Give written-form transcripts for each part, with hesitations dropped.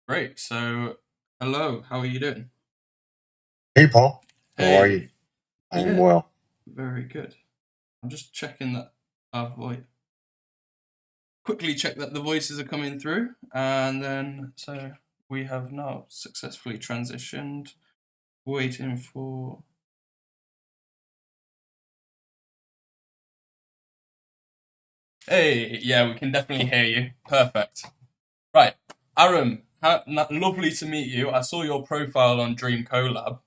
Great. So, hello. How are you doing? Hey, Paul. How are you? Hey. I'm Yeah, well. very good. I'm just checking that our voice. Quickly check that the voices are coming through, and then we have now successfully transitioned. Waiting for. Hey, yeah, we can definitely hear you. Perfect. Right, Aaron. Lovely to meet you. I saw your profile on DreamKollab,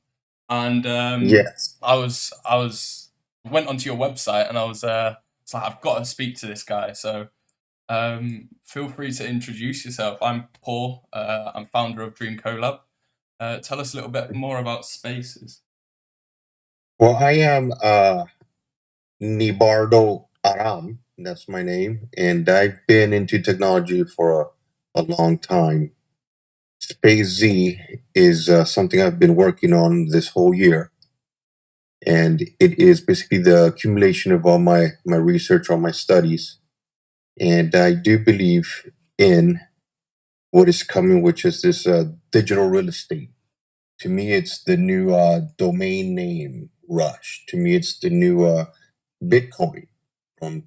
and Yes. I was went onto your website, and I was it's like I've got to speak to this guy. So feel free to introduce yourself. I'm Paul. I'm founder of DreamKollab. Tell us a little bit more about SPACEZ. Well, I am Nibardo Aram. That's my name. And I've been into technology for a long time. Space Z is something I've been working on this whole year. And it is basically the accumulation of all my research, all my studies. And I do believe in what is coming, which is this digital real estate. To me, it's the new domain name rush. To me, it's the new Bitcoin from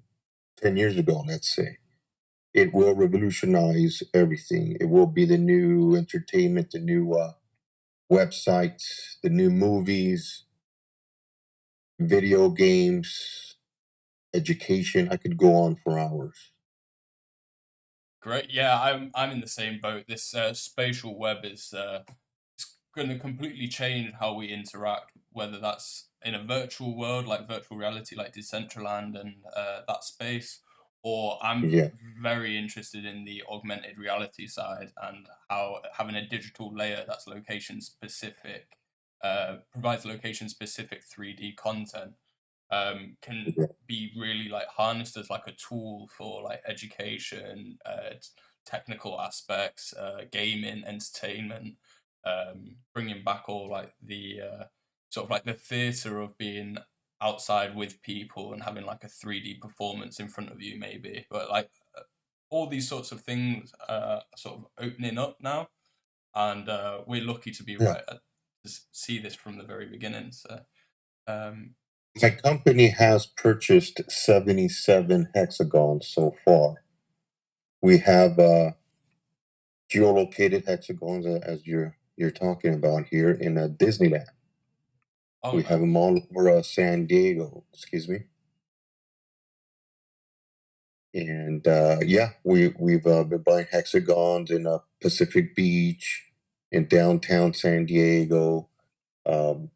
10 years ago, let's say. It will revolutionize everything. It will be the new entertainment, the new websites, the new movies, video games, education. I could go on for hours. Great. Yeah, I'm in the same boat. This spatial web is it's going to completely change how we interact, whether that's in a virtual world like virtual reality, like Decentraland and that space, or I'm Yeah. very interested in the augmented reality side and how having a digital layer that's location specific provides location specific 3D content can Yeah. be really like harnessed as like a tool for like education, technical aspects, gaming, entertainment, bringing back all like the sort of like the theater of being outside with people and having like a 3D performance in front of you, maybe. But like all these sorts of things are sort of opening up now, and we're lucky to be Yeah. to see this from the very beginning. So. Um, My company has purchased 77 hexagons so far. We have geolocated hexagons as you're talking about here in Disneyland. oh, We have them all over San Diego, excuse me. And yeah, we've been buying hexagons in Pacific Beach, in downtown San Diego, um,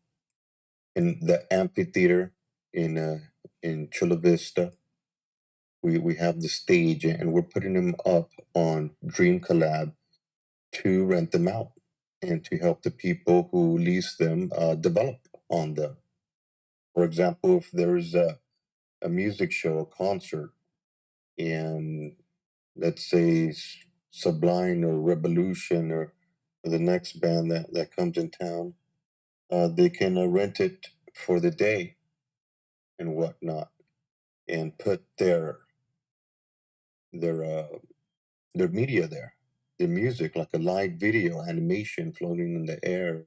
in the amphitheater in Chula Vista. We have the stage, and we're putting them up on DreamKollab to rent them out and to help the people who lease them develop on them. For example, if there's a music show, a concert, and let's say Sublime or Revolution or the next band that comes in town, they can rent it for the day and whatnot, and put their uh, their media there, their music, like a live video, animation floating in the air,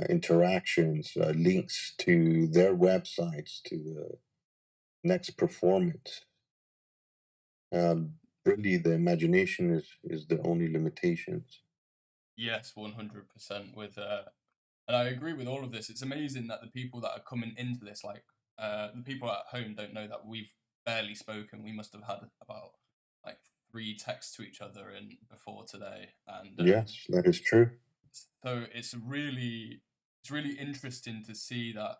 interactions, links to their websites, to the next performance. Really, the imagination is the only limitations. Yes, 100% with and I agree with all of this. It's amazing that the people that are coming into this, like the people at home don't know that we've barely spoken. We must have had about like three texts to each other in before today. And Yes, that is true. so it's really interesting to see that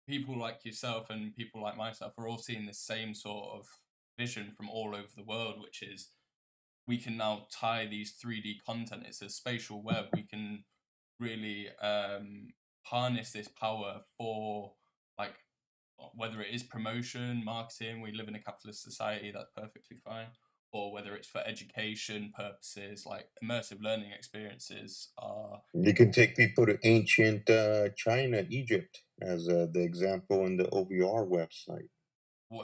people like yourself and people like myself are all seeing the same sort of vision from all over the world, which is we can now tie these 3D content. It's a spatial web. We can really harness this power for like whether it is promotion, marketing. We live in a capitalist society. That's perfectly fine. Or whether it's for education purposes, like immersive learning experiences are. You can take people to ancient China, Egypt, as the example in the OVR website.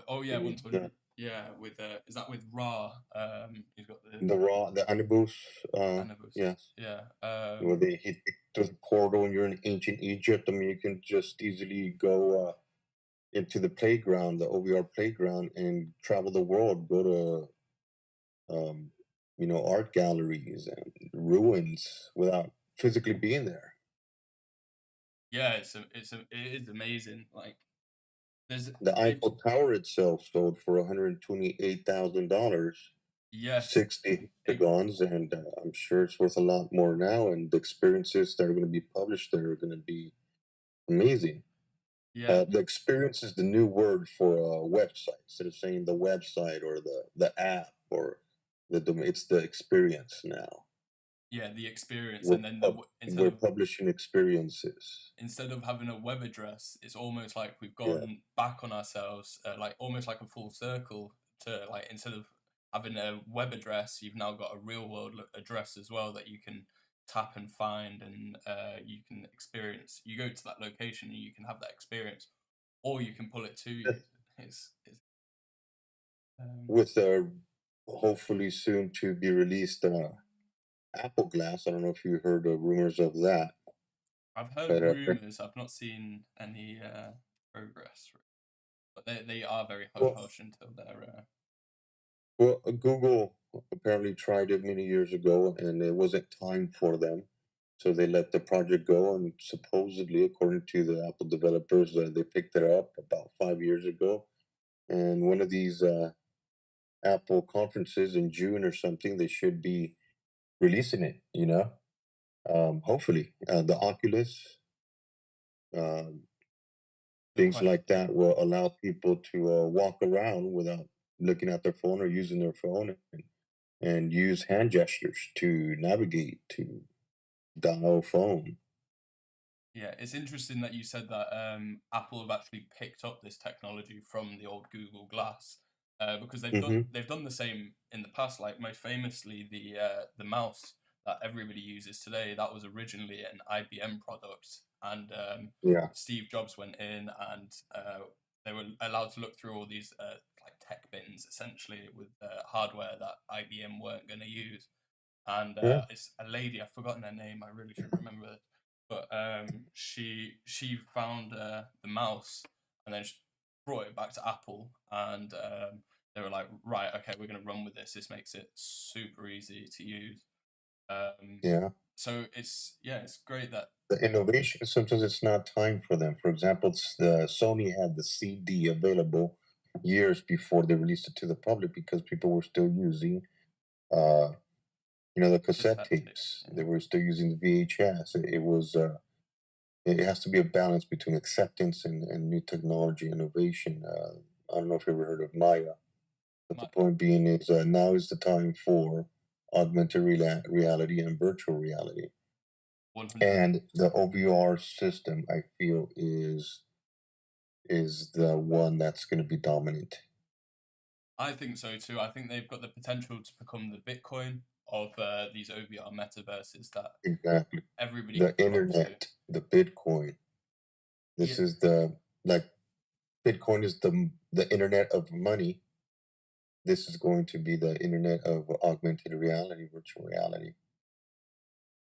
Oh yeah, It's, 100. Yeah, with is that with Ra? He's got the The Anubis, Anubis. yes. Yeah. Where they hit through the portal and you're in ancient Egypt. I mean, you can just easily go into the playground, the OVR playground, and travel the world. Go to, art galleries and ruins without physically being there. Yeah, it is amazing. Like there's The it Eiffel Tower itself sold for $128,000, yes, 60 it, hexagons, and I'm sure it's worth a lot more now. And the experiences that are going to be published there are going to be amazing. yeah, The experience is the new word for a website. Instead of saying the website or the app or it's the experience now. yeah, the experience, We're and then pub- we're publishing experiences. instead of having a web address, it's almost like we've Yeah, gone back on ourselves, like almost like a full circle to like instead of having a web address, you've now got a real world address as well that you can tap and find, and you can experience. You go to that location and you can have that experience, or you can pull it to you. It's um, with hopefully soon to be released Apple Glass. I don't know if you heard rumors of that, I've heard but rumors. I've not seen any progress, but they are very hush well, hush until they're. Google apparently tried it many years ago, and it wasn't time for them. So they let the project go, and supposedly, according to the Apple developers, they picked it up about 5 years ago. And one of these Apple conferences in June or something, they should be releasing it. Hopefully, the Oculus, um, The things question, like that will allow people to walk around without looking at their phone or using their phone, and use hand gestures to navigate to dial phone. yeah, it's interesting that you said that Apple have actually picked up this technology from the old Google Glass, because Hmm. they've done the same in the past. Like most famously, the mouse that everybody uses today, that was originally an IBM product, and Yeah. Steve Jobs went in and they were allowed to look through all these like tech bins essentially with hardware that IBM weren't going to use. And Yeah. it's a lady, I've forgotten her name, I really should remember it, but she found the mouse and then she brought it back to Apple, and they were like, right, okay, we're going to run with this. This makes it super easy to use. um, Yeah. so it's, yeah, it's great that The innovation, sometimes it's not time for them. For example, the Sony had the CD available years before they released it to the public because people were still using, uh, the cassette cassette tape, tapes. yeah. They were still using the VHS. It was, it has to be a balance between acceptance and new technology innovation. I don't know if you ever heard of Maya, but the My, point being is now is the time for augmented reality and virtual reality. 100. And the OVR system, I feel, is the one that's going to be dominant. I think so too. I think they've got the potential to become the Bitcoin of these OVR metaverses that Exactly. everybody The can flock to. internet, the Bitcoin. Yeah, This is the like Bitcoin is the internet of money. This is going to be the internet of augmented reality, virtual reality.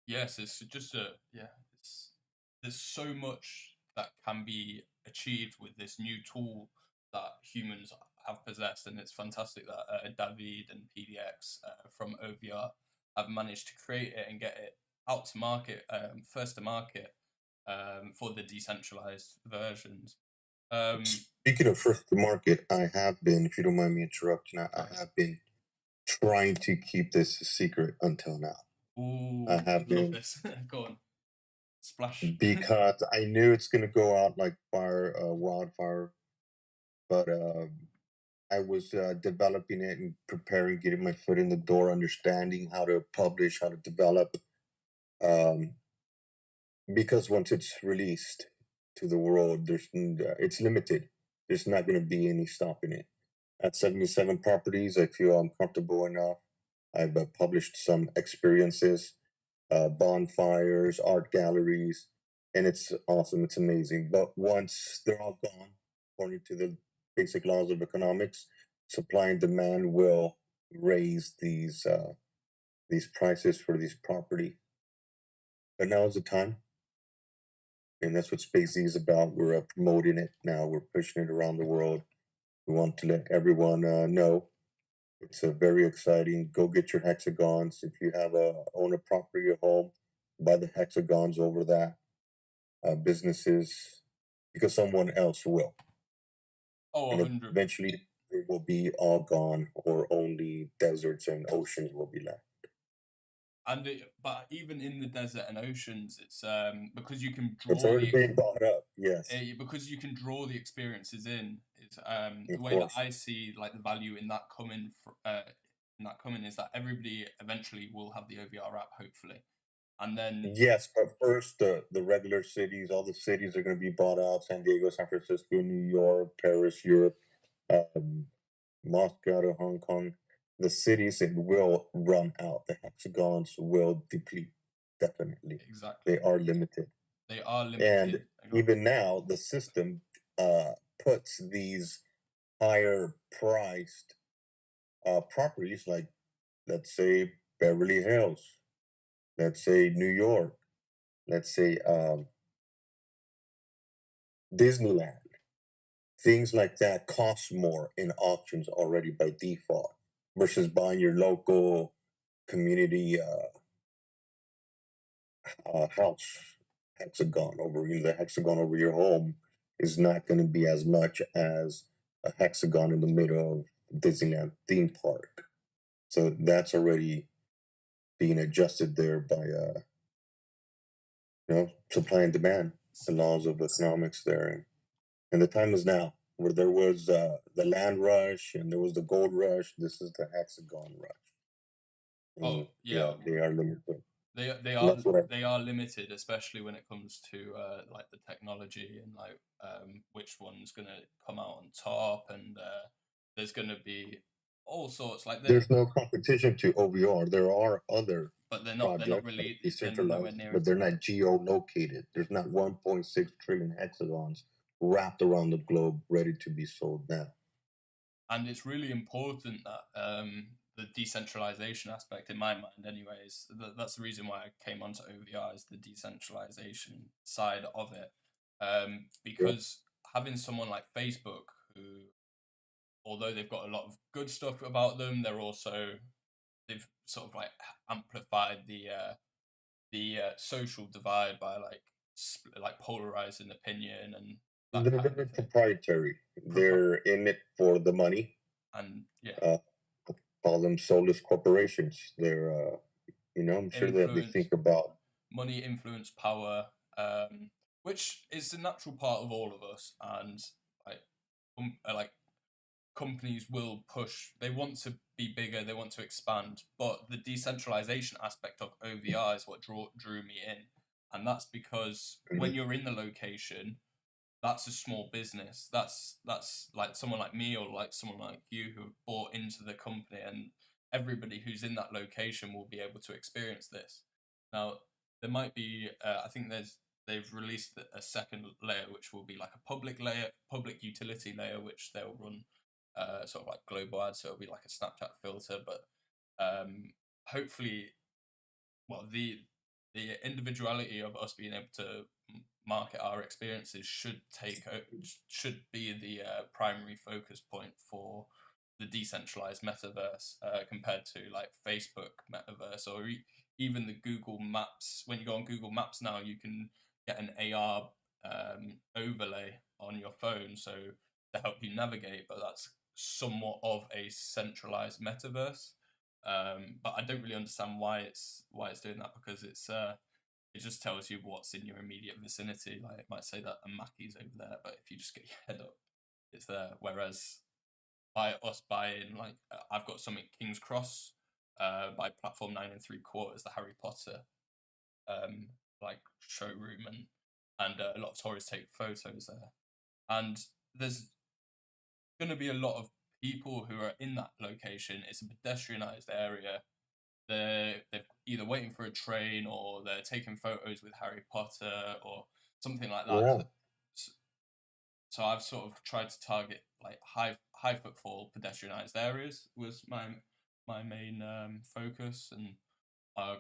yes, it's just a, yeah. It's there's so much that can be achieved with this new tool that humans have possessed, and it's fantastic that David and PDX from OVR have managed to create it and get it out to market, first to market, for the decentralized versions. Um, Speaking of first to market, I have been, if you don't mind me interrupting, go I ahead. have been trying to keep this a secret until now. I Ooh, have love been this. Go on, splash. because I knew it's going to go out like fire, wildfire, but I was developing it and preparing, getting my foot in the door, understanding how to publish, how to develop. Um, because once it's released to the world, it's limited. There's not going to be any stopping it. At 77 properties, I feel I'm comfortable enough. I've published some experiences, bonfires, art galleries, and it's awesome. It's amazing. But once they're all gone, according to the basic laws of economics, supply and demand will raise these prices for these property. But now is the time, and that's what SPACEZ is about. We're promoting it now. We're pushing it around the world. We want to let everyone know it's very exciting. Go get your hexagons. If you have own a property or home, buy the hexagons over that. Businesses, because someone else will. Oh, And 100. eventually it will be all gone, or only deserts and oceans will be left. And but even in the desert and oceans, it's because you can It's draw already being bought up, yes. because you can draw the experiences in. It's the Of way that course. I see like the value in that coming is that everybody eventually will have the OVR app, hopefully, and then Yes, but first the regular cities, all the cities are going to be bought out: San Diego, San Francisco, New York, Paris, Europe, Moscow to Hong Kong. The cities, it will run out. The hexagons will deplete, definitely. exactly They are limited. they are And limited. even now, the system puts these higher priced properties, like, let's say, Beverly Hills, let's say New York, let's say Disneyland. Things like that cost more in auctions already by default versus buying your local community house hexagon over the hexagon over your home is not going to be as much as a hexagon in the middle of Disneyland theme park. So that's already being adjusted there by supply and demand, the laws of economics there. And the time is now, where there was the land rush and there was the gold rush. This is the hexagon rush. Oh yeah, they are limited. They are limited, especially when it comes to like the technology and like which one's gonna come out on top, and there's gonna be all sorts. Like there's no competition to OVR. There are other but they're not really decentralized, near but they're not geo-located. There's not 1.6 trillion hexagons wrapped around the globe ready to be sold now. And it's really important that the decentralization aspect, in my mind anyways, that's the reason why I came onto OVR, is the decentralization side of it. Because having someone like Facebook, who, although they've got a lot of good stuff about them, they've sort of like amplified the social divide by like polarizing opinion and they're proprietary. They're in it for the money. And call them soulless corporations. They're I'm sure that they think about money, influence, power, which is a natural part of all of us, and like companies will push. They want to be bigger. They want to expand, but the decentralization aspect of OVR is what drew me in, and that's because when you're in the location, that's a small business. That's like someone like me or like someone like you who have bought into the company, and everybody who's in that location will be able to experience this. Now, there might be, I think they've released a second layer, which will be like a public layer, public utility layer, which they'll run sort of like global ads, so it'll be like a Snapchat filter, but hopefully, well, the individuality of us being able to market our experiences should be the primary focus point for the decentralized metaverse, compared to like Facebook metaverse, or even the Google Maps. When you go on Google Maps now, you can get an AR overlay on your phone, so to help you navigate, but that's somewhat of a centralized metaverse. But I don't really understand why it's doing that, because it just tells you what's in your immediate vicinity. Like it might say that a Mackey's over there, but if you just get your head up, it's there. Whereas by us buying, like I've got some at King's Cross, by Platform 9 3/4, the Harry Potter like showroom, and a lot of tourists take photos there, and there's going to be a lot of people who are in that location. It's a pedestrianized area. They're either waiting for a train, or they're taking photos with Harry Potter or something like that. Yeah. so I've sort of tried to target like high footfall pedestrianized areas was my main focus, uh,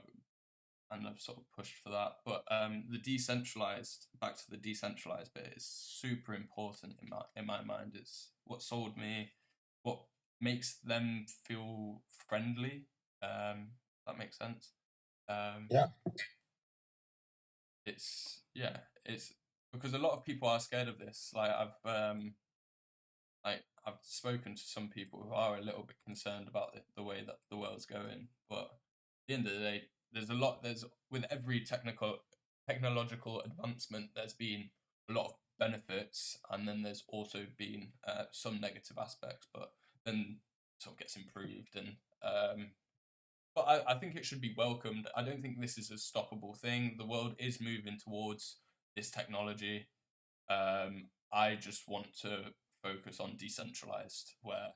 and I've sort of pushed for that. But back to the decentralized bit is super important in my mind. It's what sold me, what makes them feel friendly. That makes sense. Yeah. It's because a lot of people are scared of this. I've spoken to some people who are a little bit concerned about the way that the world's going, but at the end of the day, there's with every technological advancement, there's been a lot of benefits, and then there's also been some negative aspects, but then sort of gets improved. And but I think it should be welcomed. I don't think this is a stoppable thing. The world is moving towards this technology. I just want to focus on decentralized, where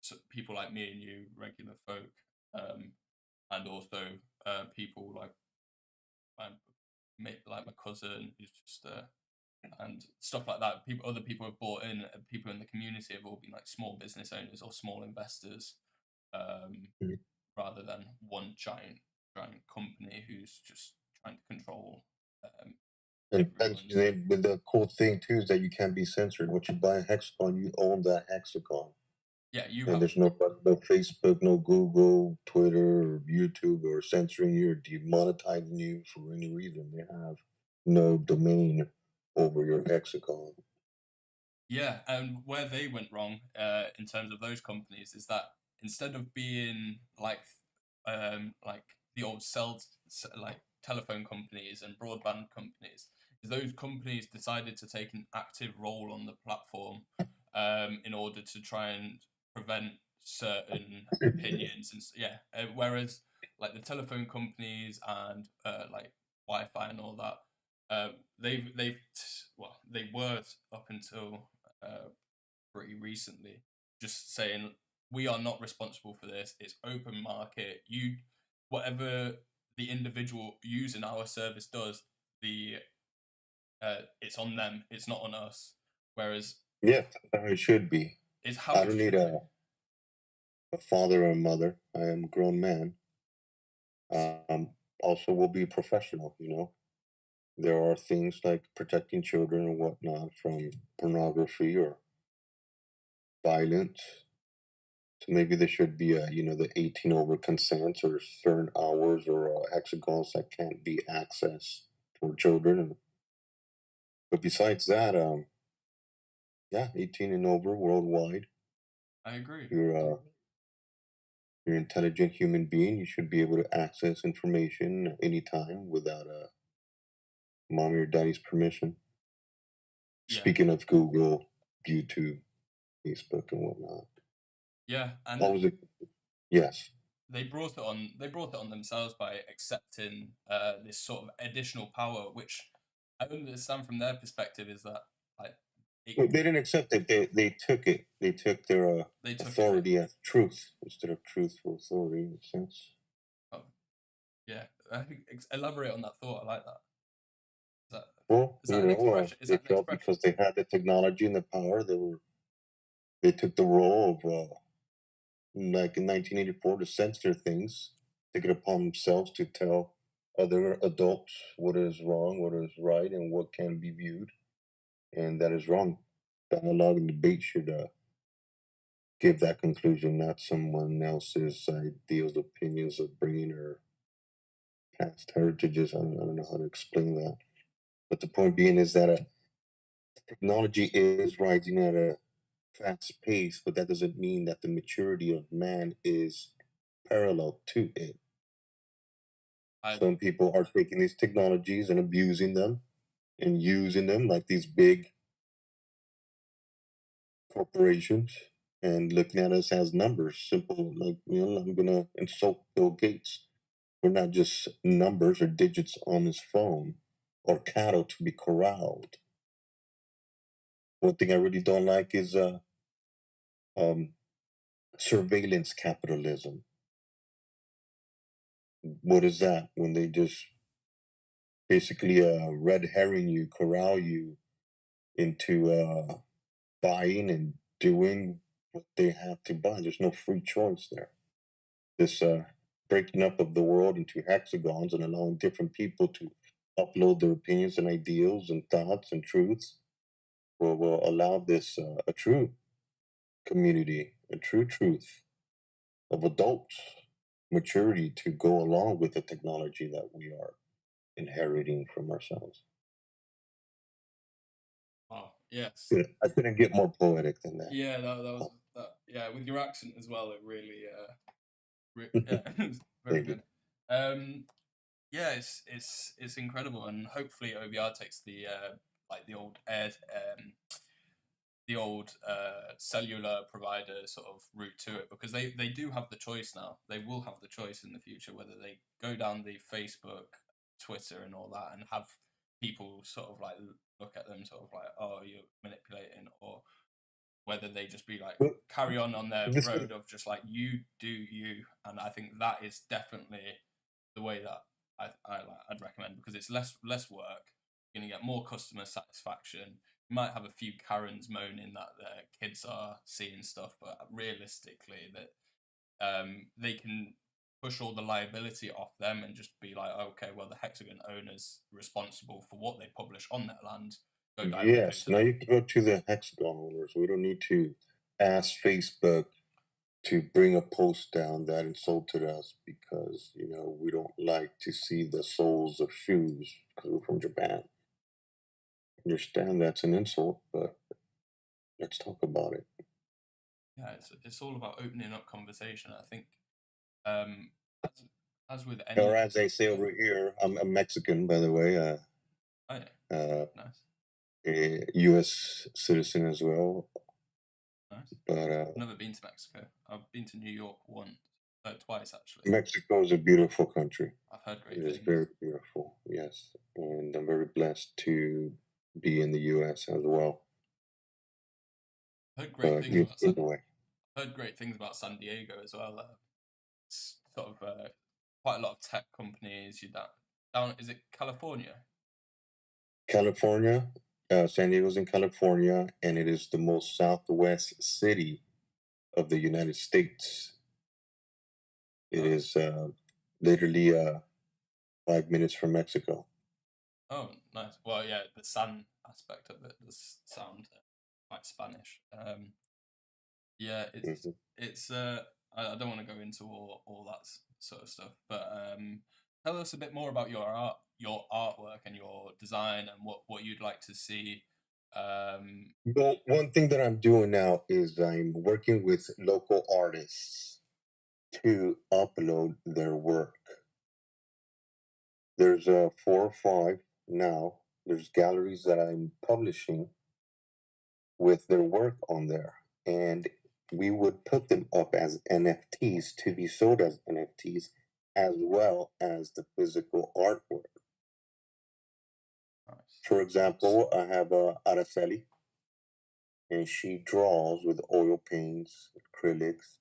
so people like me and you, regular folk, and also people my like my cousin, who's just and stuff like that. Other people have bought in. People in the community have all been like small business owners or small investors, Mhm. rather than one giant company who's just trying to control And everyone. but the cool thing too is that you can't be censored. Once you buy a hexagon, you own that hexagon. Yeah, you And have. there's no Facebook, no Google, Twitter, or YouTube or censoring you or demonetizing you for any reason. They have no domain over your hexagon. Yeah, and where they went wrong, in terms of those companies, is that instead of being like the old like telephone companies and broadband companies, is those companies decided to take an active role on the platform, in order to try and prevent certain opinions whereas like the telephone companies and like Wi-Fi and all that, they were up until pretty recently just saying we are not responsible for this. It's open market. Whatever the individual using our service does, the it's on them. It's not on us. Whereas Yeah, that's how it should be. it's how I it don't need should be. a father or a mother. I am a grown man. Also, will be a professional, you know. There are things like protecting children and whatnot from pornography or violence. So maybe there should be the 18 over consents or certain hours or hexagons that can't be accessed for children. But besides that, yeah, 18 and over worldwide. I agree. You're an intelligent human being. You should be able to access information anytime without mommy or daddy's permission. Yeah, Speaking of Google, YouTube, Facebook, and whatnot. yeah, What and was it? Yes. they brought it on. They brought it on themselves by accepting this sort of additional power, which I understand from their perspective is that like Well, they didn't accept it. They took it. They took their they took it. authority as truth instead of truth for authority in a sense. Oh, yeah, I think elaborate on that thought. I like that. Is that Well, is that an expression? Is they that an felt expression? because they had the technology and the power, they took the role of like in 1984 to censor things, take it upon themselves to tell other adults what is wrong, what is right, and what can be viewed, and that is wrong. Dialogue and debate should give that conclusion, not someone else's ideals, opinions of bringing her past heritages. I don't know how to explain that. But the point being is that technology is rising at a fast pace, but that doesn't mean that the maturity of man is parallel to it. I Some people are taking these technologies and abusing them and using them like these big corporations and looking at us as numbers. Simple, like, I'm going to insult Bill Gates. We're not just numbers or digits on his phone or cattle to be corralled. One thing I really don't like is um, surveillance capitalism. What is that? When they just basically red herring you, corral you, into buying and doing what they have to buy. There's no free choice there. This breaking up of the world into hexagons and allowing different people to upload their opinions and ideals and thoughts and truths will allow this a true community, a true truth of adult maturity to go along with the technology that we are inheriting from ourselves. Wow. Yes. I couldn't get more poetic than that. Yeah, that was that. Yeah, with your accent as well, it really, yeah, it was very Thank you. good. Yeah, it's incredible, and hopefully OVR takes the like the old cellular provider sort of route to it, because they do have the choice now. They will have the choice in the future whether they go down the Facebook, Twitter, and all that, and have people sort of like look at them sort of like, oh, you're manipulating, or whether they just be like Well, carry on their this is road of just like you do you. And I think that is definitely the way that I'd recommend, because it's less work. You're gonna get more customer satisfaction. You might have a few Karens moaning that their kids are seeing stuff, but realistically, that they can push all the liability off them and just be like, okay, well, the Hexagon owner's responsible for what they publish on their land. Go directly yes. to Now them. you can go to the hexagon owners. We don't need to ask Facebook to bring a post down that insulted us because we don't like to see the soles of shoes because we're from Japan. Understand that's an insult, but let's talk about it. Yeah, it's all about opening up conversation. I think um, as as with any, Or as they say over here, I'm Mexican, by the way, oh yeah, uh, nice, a U.S. citizen as well. nice. But I've never been to Mexico. I've been to New York once, twice actually. Mexico is a beautiful country. I've heard It great is things. very beautiful, yes. And I'm very blessed to be in the U.S. as well. Heard great But things about anyway, heard great things about San Diego as well. It's sort of quite a lot of tech companies. You down is it California? California, San Diego's in California, and it is the most southwest city of the United States. It Oh, is literally 5 minutes from Mexico. oh, nice. Well, yeah, the sun aspect of it does sound quite Spanish. Yeah, Mhm. it's I don't want to go into all that sort of stuff, but tell us a bit more about your artwork and your design, and what you'd like to see. Well, one thing that I'm doing now is I'm working with local artists to upload their work. There's 4 or 5 now. There's galleries that I'm publishing with their work on there, and we would put them up as NFTs to be sold as NFTs, as well as the physical artwork. Nice. For example, I have Araceli, and she draws with oil paints, acrylics.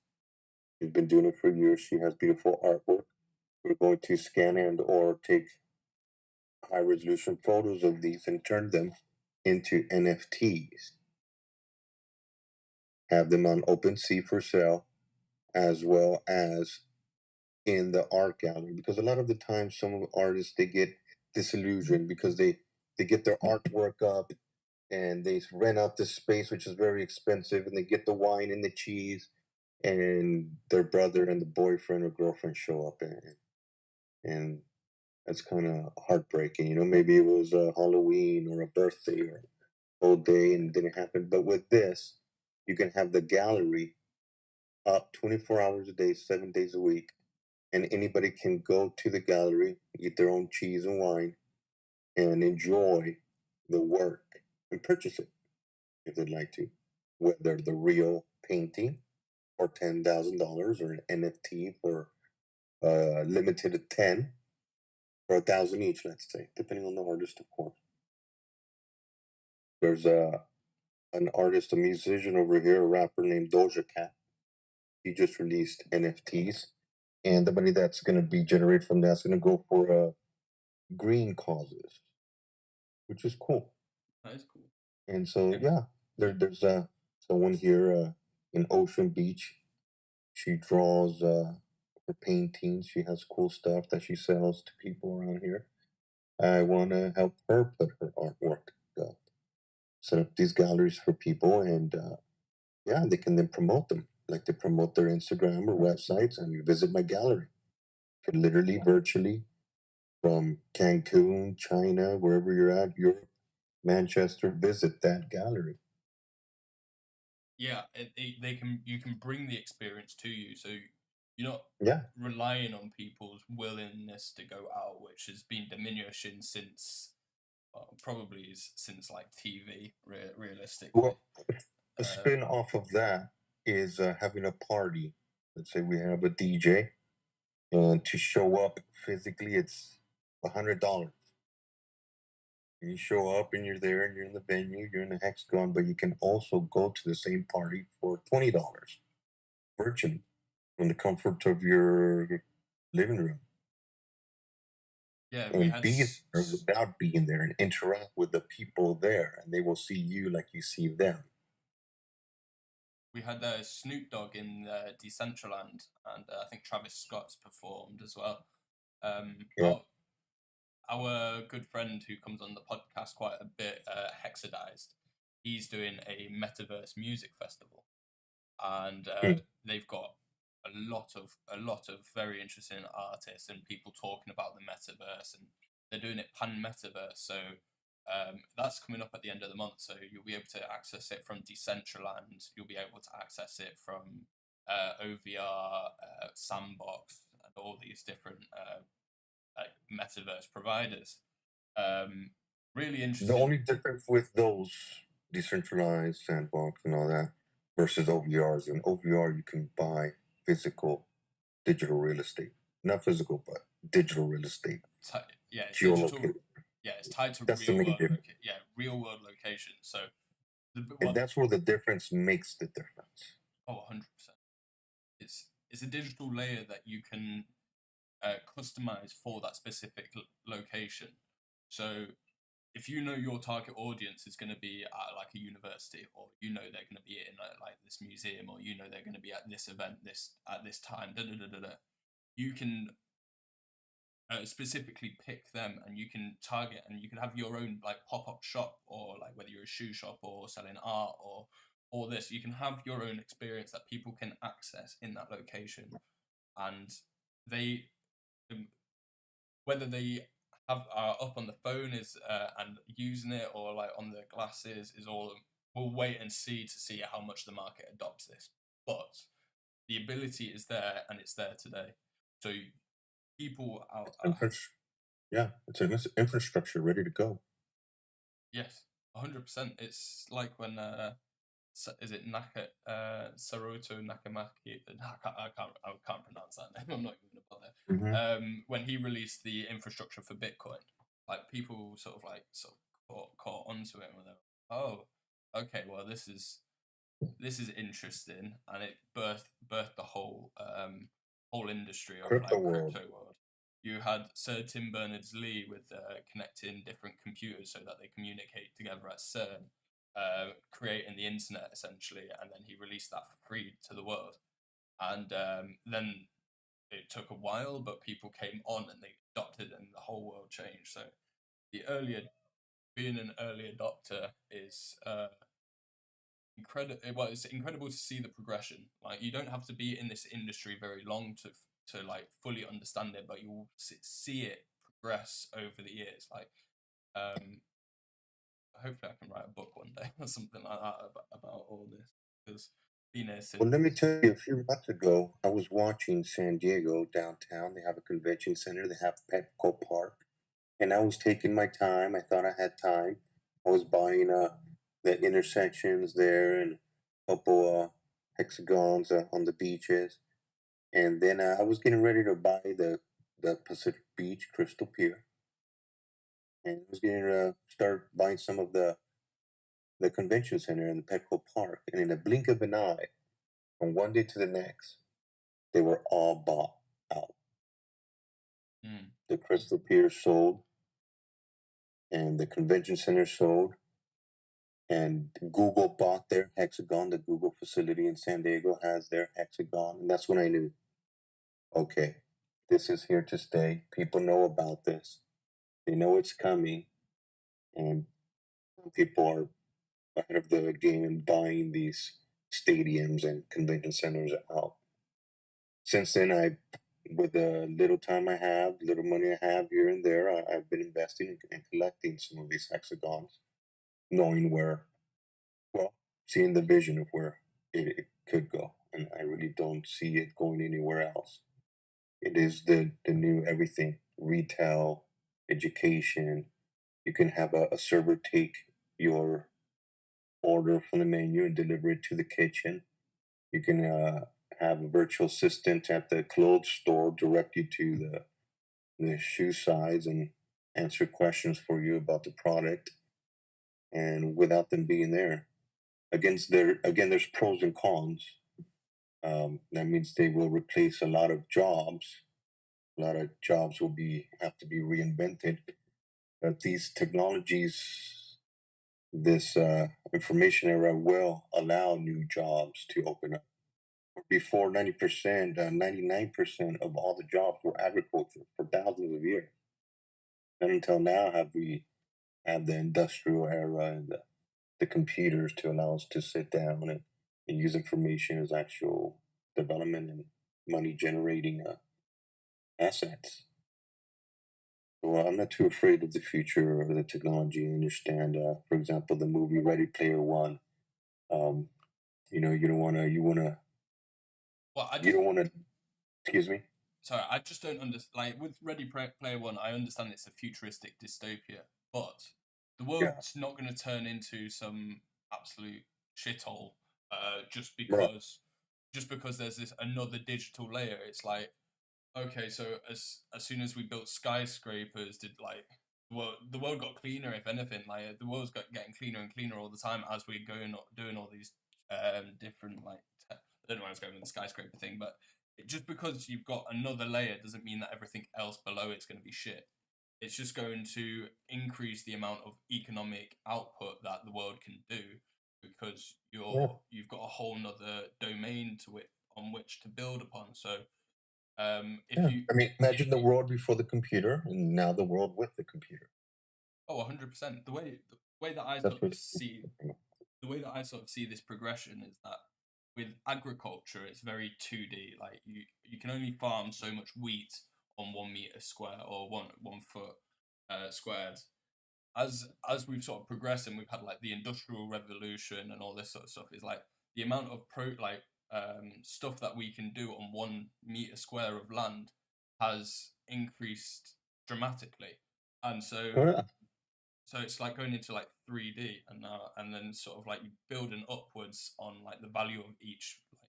She's been doing it for years. She has beautiful artwork. We're going to scan and or take high resolution photos of these and turn them into NFTs. Have them on OpenSea for sale, as well as in the art gallery. Because a lot of the time, some artists they get disillusioned because they get their artwork up and they rent out this space which is very expensive, and they get the wine and the cheese, and their brother and the boyfriend or girlfriend show up, and that's kind of heartbreaking. Maybe it was a Halloween or a birthday or a whole day and it didn't happen. But with this, you can have the gallery up 24 hours a day, 7 days a week, and anybody can go to the gallery, eat their own cheese and wine, and enjoy the work and purchase it if they'd like to, whether the real painting for $10,000 or an NFT for limited to 10 or 1,000 each, let's say, depending on the artist, of course. There's an artist, a musician over here, a rapper named Doja Cat. He just released NFTs, and the money that's going to be generated from that's going to go for green causes, which is cool. That is cool. And so, Yeah. yeah, there's someone here in Ocean Beach. She draws her paintings. She has cool stuff that she sells to people around here. I want to help her put her artwork up, set up these galleries for people, and yeah, they can then promote them. Like they promote their Instagram or websites, and you visit my gallery. You can literally, virtually, from Cancun, China, wherever you're at, Europe, Manchester, visit that gallery. Yeah, they can you can bring the experience to you, so you're not Yeah. relying on people's willingness to go out, which has been diminishing since probably since like TV, realistically. Well, a Uh, spin off of that is having a party. Let's say we have a DJ, and to show up physically, it's $100. You show up and you're there and you're in the venue, you're in the hexagon, but you can also go to the same party for $20 virtually from the comfort of your living room yeah, we and had be there without being there and interact with the people there, and they will see you like you see them. Snoop Dogg in Decentraland, and I think Travis Scott's performed as well. Yeah. Our good friend who comes on the podcast quite a bit, Hexadized, he's doing a metaverse music festival, and Hmm. they've got a lot of very interesting artists and people talking about the metaverse, and they're doing it pan metaverse. So that's coming up at the end of the month. So you'll be able to access it from Decentraland. You'll be able to access it from OVR, Sandbox, and all these different like metaverse providers. Um, really The interesting. only difference with those decentralized sandbox and all that versus OVRs, in OVR you can buy physical digital real estate. Not physical, but digital real estate. Yeah, it's digital. Geolocated. Yeah, it's tied to That's the real main world. difference. Yeah, real world location. So And what? that's where the difference makes the difference. Oh, 100%. It's a digital layer that you can customize for that specific location. So if you know your target audience is going to be at like a university, or you know they're going to be in like this museum, or you know they're going to be at this event this at this time, you can specifically pick them, and you can target, and you can have your own like pop-up shop, or like whether you're a shoe shop or selling art or this, you can have your own experience that people can access in that location, and they um, whether they have are up on the phone is and using it, or like on their glasses, is all, we'll wait and see how much the market adopts this, but the ability is there, and it's there today. So people out Yeah, it's an infrastructure ready to go. yes, 100%. It's like when is it Saruto Nakamaki? I can't pronounce that name. I'm not even gonna bother. Hmm. When he released the infrastructure for Bitcoin, like people sort of caught onto it, and were like, oh, okay, well this is interesting, and it birthed the whole industry of Crypto like world. crypto world. You had Sir Tim Berners-Lee with connecting different computers so that they communicate together at CERN, creating the internet essentially, and then he released that for free to the world. And then it took a while, but people came on and they adopted, and the whole world changed. So the earlier being an early adopter is incredible. Well, it's incredible to see the progression. Like you don't have to be in this industry very long to like fully understand it, but you'll see it progress over the years. Like um, hopefully I can write a book one day or something like that about all this, because been here Well, since. let me tell you, a few months ago, I was watching San Diego downtown. They have a convention center. They have Petco Park, and I was taking my time. I thought I had time. I was buying the intersections there and a couple hexagons on the beaches, and then I was getting ready to buy the Pacific Beach Crystal Pier, and I was going to start buying some of the convention center and the Petco Park, and in a blink of an eye, from one day to the next, they were all bought out. Mm. The Crystal Pier sold, and the convention center sold, and Google bought their hexagon. The Google facility in San Diego has their hexagon, and that's when I knew, okay, this is here to stay. People know about this. They know it's coming, and people are ahead of the game and buying these stadiums and convention centers out. Since then, with the little time I have, little money I have here and there, I've been investing and collecting some of these hexagons, knowing where, well, seeing the vision of where it could go. And I really don't see it going anywhere else. It is the new everything: retail, education. You can have a server take your order from the menu and deliver it to the kitchen. You can have a virtual assistant at the clothes store direct you to the shoe size and answer questions for you about the product, and without them being there. Again, there's pros and cons. That means they will replace a lot of jobs. A lot of jobs will have to be reinvented. But these technologies, this information era will allow new jobs to open up. Before 90%, 99% of all the jobs were agriculture for thousands of years. And until now have we had the industrial era and the computers to allow us to sit down and use information as actual development and money generating assets. Well, I'm not too afraid of the future of the technology. I understand, for example, the movie Ready Player One. Um, you don't want to, Well, I you just don't want to, excuse me? sorry, I just don't understand. Like with Player One, I understand it's a futuristic dystopia, but the Yeah, world's not going to turn into some absolute shithole just right. because there's this another digital layer. It's like, okay, so as soon as we built skyscrapers, did like the world got cleaner? If anything, like the world's getting cleaner and cleaner all the time as we're doing all these different I don't know where I was going with the skyscraper thing, but just because you've got another layer doesn't mean that everything else below it's going to be shit. It's just going to increase the amount of economic output that the world can do because Yeah. you've got a whole nother domain to it on which to build upon. So if Yeah. you I mean, imagine the world before the computer and now the world with the computer. 100%. The way that I That's sort of what. see the way that I sort of see this progression is that with agriculture, it's very 2D. Like you can only farm so much wheat on 1 meter square or one foot squared. As we've sort of progressed and we've had like the industrial revolution and all this sort of stuff, is like the amount of stuff that we can do on 1 meter square of land has increased dramatically, and Oh, yeah. so it's like going into like 3D, and then sort of like you building upwards on like the value of each like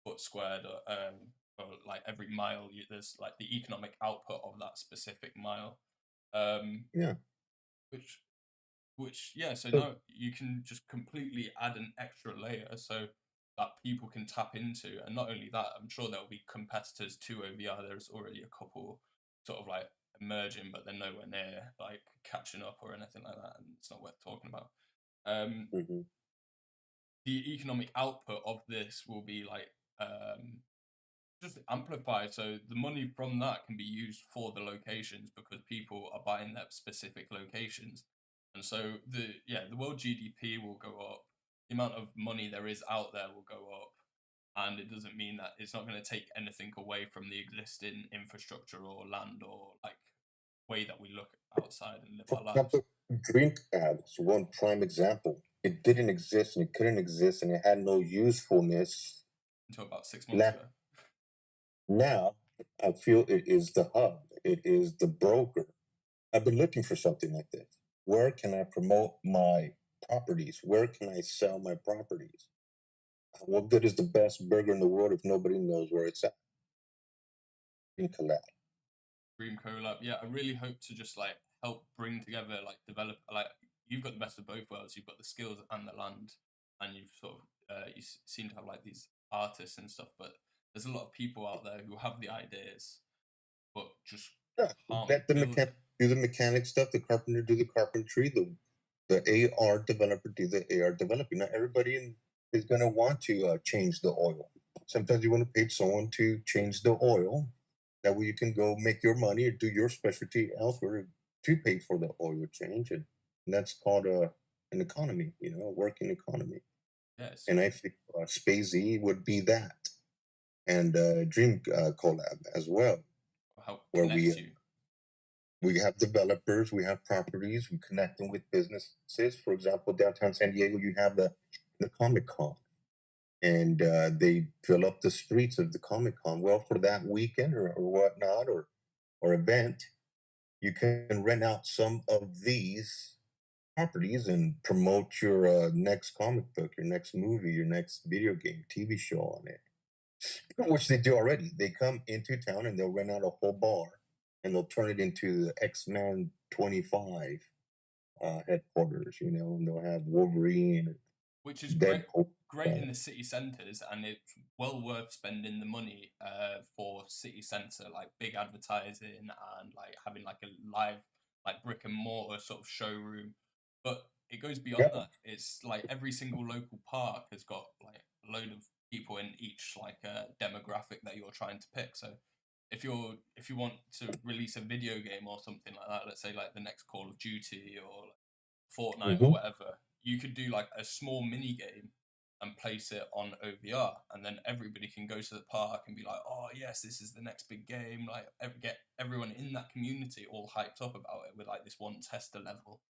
foot squared, or like every mile. There's like the economic output of that specific mile, um, Yeah. which yeah. So So, now you can just completely add an extra layer so that people can tap into, and not only that, I'm sure there'll be competitors to OVR. There's already a couple sort of like emerging, but they're nowhere near like catching up or anything like that, and it's not worth talking about. Um, mhm. the economic output of this will be like just amplified, so the money from that can be used for the locations because people are buying that specific locations, and so the world GDP will go up, the amount of money there is out there will go up, and it doesn't mean that it's not going to take anything away from the existing infrastructure or land or like way that we look outside and live For our lives. example, DreamKollab is one prime example. It didn't exist and it couldn't exist and it had no usefulness. Until about 6 months La- ago. Now, I feel it is the hub. It is the broker. I've been looking for something like this. Where can I promote my properties? Where can I sell my properties? What good is the best burger in the world if nobody knows where it's at? DreamKollab. DreamKollab. Yeah, I really hope to just like help bring together, like develop, like you've got the best of both worlds. You've got the skills and the land, and you've sort of seem to have like these artists and stuff. But there's a lot of people out there who have the ideas, but just Yeah, can't let the build mechanic it. do the mechanic stuff, the carpenter do the carpentry, the AR developer do the AR developing. Not everybody is going to want to change the oil. Sometimes you want to pay someone to change the oil. That way you can go make your money or do your specialty elsewhere to pay for the oil change. And that's called an economy, a working economy. Yes. And I think SPACEZ would be that. And DreamKollab as well, How it where connects you. we have developers, we have properties, we connect them with businesses. For example, downtown San Diego, you have the Comic Con, and they fill up the streets of the Comic Con. Well, for that weekend or whatnot or event, you can rent out some of these properties and promote your next comic book, your next movie, your next video game, TV show on it. Which they do already. They come into town and they'll rent out a whole bar and they'll turn it into the X-Men 25 headquarters, and they'll have Wolverine, Which is Deadpool. great in the city centres, and it's well worth spending the money for city centre, like big advertising and like having like a live, like brick and mortar sort of showroom. But it goes beyond Yeah. that. It's like every single local park has got like a load of people in each like demographic that you're trying to pick. So if you want to release a video game or something like that, let's say like the next Call of Duty or like Fortnite or hmm whatever, you could do like a small mini game and place it on OVR, and then everybody can go to the park and be like, "Oh yes, this is the next big game!" Like get everyone in that community all hyped up about it with like this one tester level,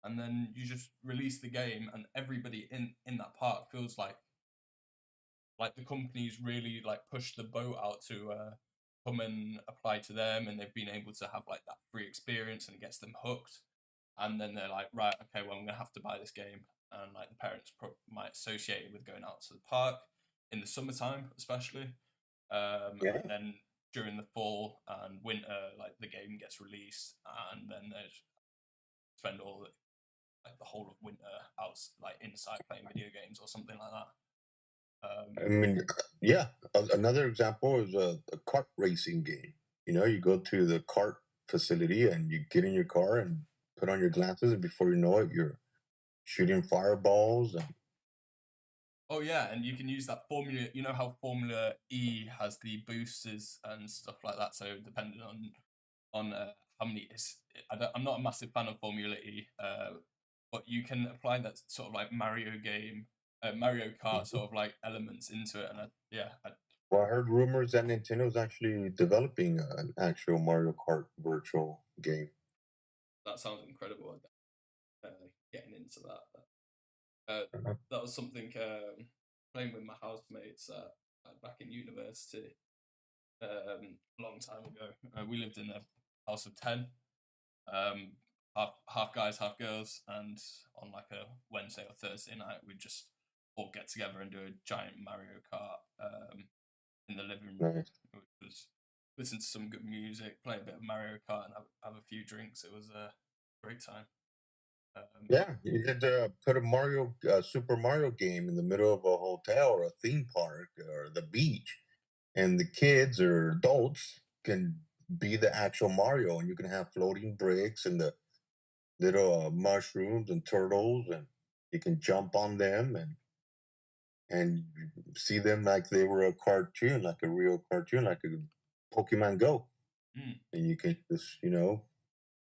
and then you just release the game, and everybody in that park feels like the company's really like pushed the boat out to come and apply to them, and they've been able to have like that free experience, and it gets them hooked. And then they're like, right, okay, well, I'm gonna have to buy this game, and like the parents might associate it with going out to the park in the summertime, especially, Yeah. and then during the fall and winter, like the game gets released, and then they spend all like the whole of winter out like inside playing video games or something like that. I mean, yeah. Another example is a kart racing game. You go to the kart facility and you get in your car and put on your glasses, and before you know it, you're shooting fireballs. And Oh yeah, and you can use that formula. You know how Formula E has the boosters and stuff like that. So depending on how many, I'm not a massive fan of Formula E, but you can apply that sort of like Mario Kart Mhm. sort of like elements into it, and Well, I heard rumors that Nintendo's actually developing an actual Mario Kart virtual game. that sounds incredible. Getting into that. Uh, Uh-huh. that was something playing with my housemates back in university a long time ago. We lived in a house of 10, um, half guys, half girls, and on like a Wednesday or Thursday night, we'd just all get together and do a giant Mario Kart in the living room, Nice. which was listen to some good music, play a bit of Mario Kart, and have a few drinks. It was a great time. Yeah, you could put a Super Mario game in the middle of a hotel or a theme park or the beach, and the kids or adults can be the actual Mario, and you can have floating bricks and the little mushrooms and turtles, and you can jump on them and see them like they were a cartoon, like a real cartoon, like a Pokemon Go, mm. and you can just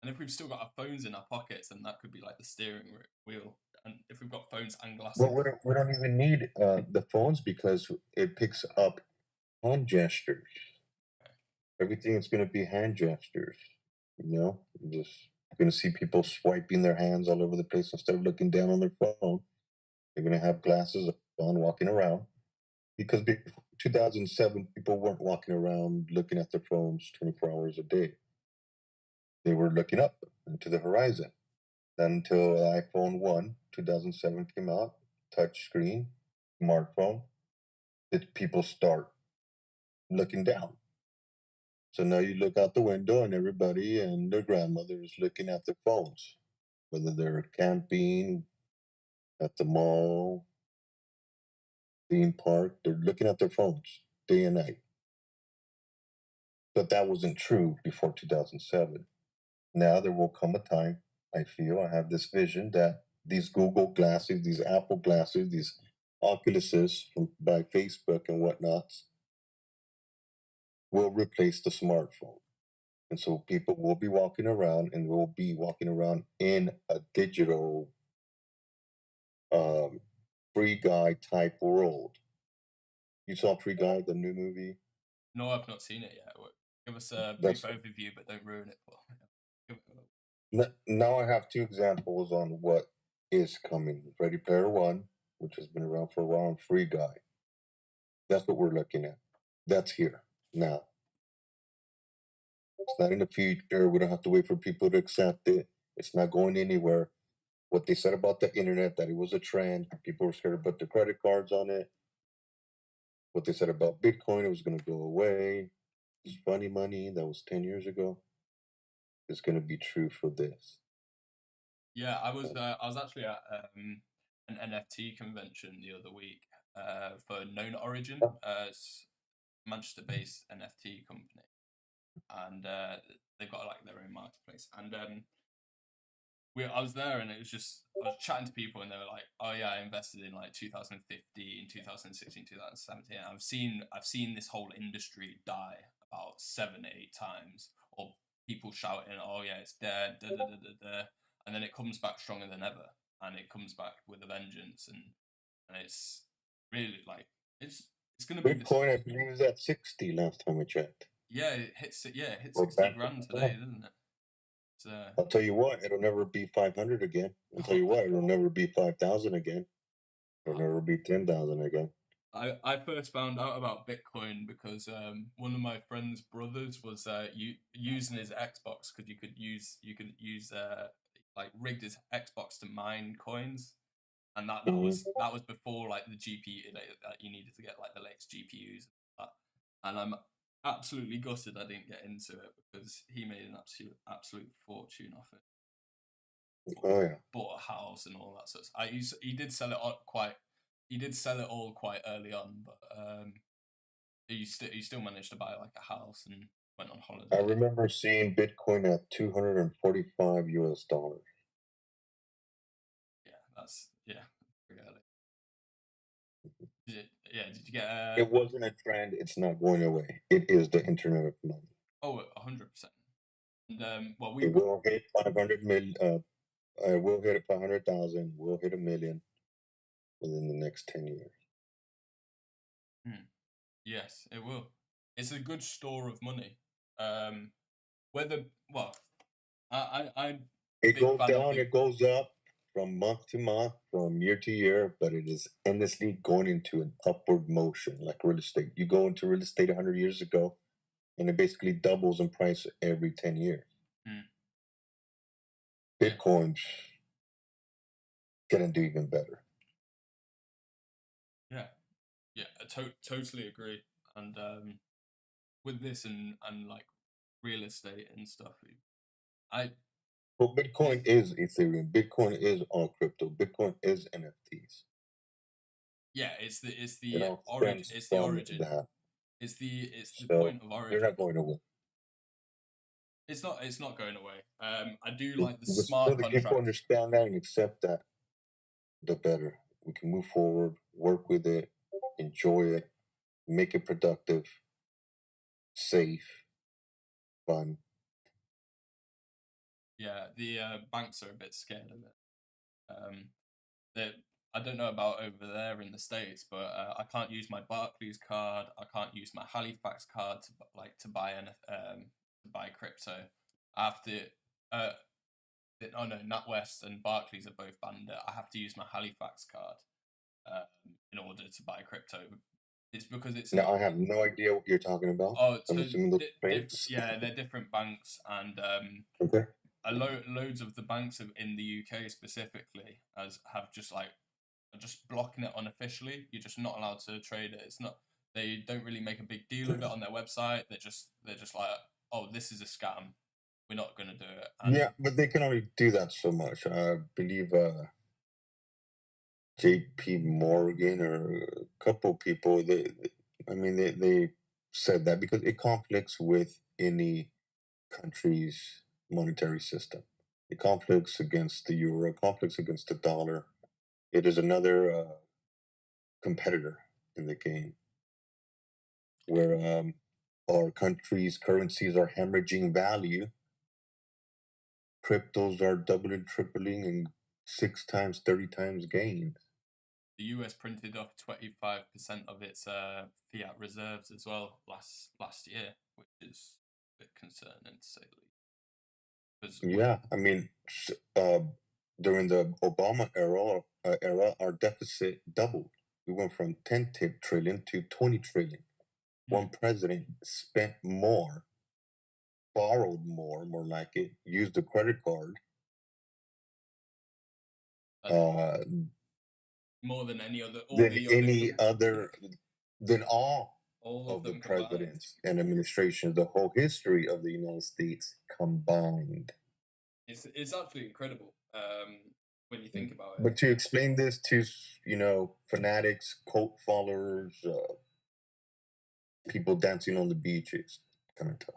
And if we've still got our phones in our pockets, then that could be like the steering wheel. And if we've got phones and Well, glasses, we don't even need the phones because it picks up hand gestures. Everything is going to be hand gestures. Just going to see people swiping their hands all over the place instead of looking down on their phone. They're going to have glasses on, walking around. Because before 2007, people weren't walking around looking at their phones 24 hours a day. They were looking up into the horizon. Then until iPhone 1, 2007 came out, touch screen, smartphone, did people start looking down. So now you look out the window and everybody and their grandmother is looking at their phones, whether they're camping, at the mall, theme park, they're looking at their phones day and night. But that wasn't true before 2007. Now there will come a time I feel I have this vision that these Google glasses, these Apple glasses, these Oculuses by Facebook and whatnots will replace the smartphone. And so people will be walking around and will be walking around in a digital Free Guy type world. You saw Free Guy, the new movie? No, I've not seen it yet. Give us a brief That's overview, but don't ruin it for me. now I have two examples on what is coming. Ready Player One, which has been around for a while, and Free Guy. That's what we're looking at. That's here now. It's not in the future. We don't have to wait for people to accept it. It's not going anywhere. What they said about the internet, that it was a trend, people were scared to put their credit cards on it. What they said about Bitcoin, it was going to go away. It's funny money, that was 10 years ago. It's going to be true for this. Yeah, I was actually at an NFT convention the other week for Known Origin, Manchester-based NFT company, and they've got like their own marketplace. And I was there, and it was just I was chatting to people, and they were like, "Oh yeah, I invested in like 2015, 2016, 2017. I've seen this whole industry die about 7, 8 times, or people shouting, "Oh yeah, it's dead," da, da, da, da, da. And then it comes back stronger than ever, and it comes back with a vengeance, and it's really like it's gonna be this. Bitcoin, I believe, is at 60 last time I checked. Yeah, it hit 60 back grand to today, doesn't it? So I'll tell you what, it'll never be 500 again. I'll tell you what, it'll never be 5,000 again. It'll never be 10,000 again. I first found out about Bitcoin because one of my friend's brothers was using his Xbox because you could use like rigged his Xbox to mine coins, and that was before like the GPU that you needed to get like the latest GPUs and that. And I'm absolutely gutted I didn't get into it because he made an absolute fortune off it. Oh yeah, bought a house and all that sort of stuff. He did sell it all quite early on, but he still managed to buy like a house and went on holiday. I remember seeing Bitcoin at $245 US. Yeah, forget it. Did you get It wasn't a trend. It's not going away. It is the internet of money. Oh, 100%. And well, it will hit 500 million. We'll hit 500,000. We'll hit 1 million within the next 10 years. Yes, it will. It's a good store of money. It goes down, it goes up from month to month, from year to year, but it is endlessly going into an upward motion, like real estate. You go into real estate 100 years ago, and it basically doubles in price every 10 years. Bitcoin's gonna do even better. Yeah, I totally agree. And with this and like real estate and stuff, well, Bitcoin is Ethereum. Bitcoin is all crypto. Bitcoin is NFTs. Yeah, it's the origin. It's the origin. It's the point of origin. They're not going away. It's not going away. I do like the smart contract. The people understand that and accept that, the better. We can move forward, work with it, enjoy it, make it productive, safe, fun. Yeah, the banks are a bit scared of it. I don't know about over there in the States, but I can't use my Barclays card. I can't use my Halifax card to buy crypto. I have to. NatWest and Barclays are both banned it. I have to use my Halifax card in order to buy crypto. It's because it's. Now I have no idea what you're talking about. Oh, so they're different banks, and okay. Loads of the banks in the UK specifically have just blocking it unofficially. You're just not allowed to trade it. It's not. They don't really make a big deal of it on their website. They're just like, oh, this is a scam. We're not going to do it. Yeah, but they can only do that so much. I believe JP Morgan or a couple people, they said that because it conflicts with any country's monetary system. the conflicts against the euro, conflicts against the dollar. It is another competitor in the game where our country's currencies are hemorrhaging value. Cryptos are doubling, tripling, and 6 times, 30 times gains. The US printed off 25% of its fiat reserves as well last year, which is a bit concerning to say the least. Yeah, I mean, during the Obama era, our deficit doubled. We went from 10 trillion to 20 trillion. One president spent more, borrowed more like it, used a credit card. More than any other, than all of the them presidents and administrations, the whole history of the United States combined. It's absolutely incredible when you think about it. But to explain this to fanatics, cult followers, people dancing on the beaches, kind of tough.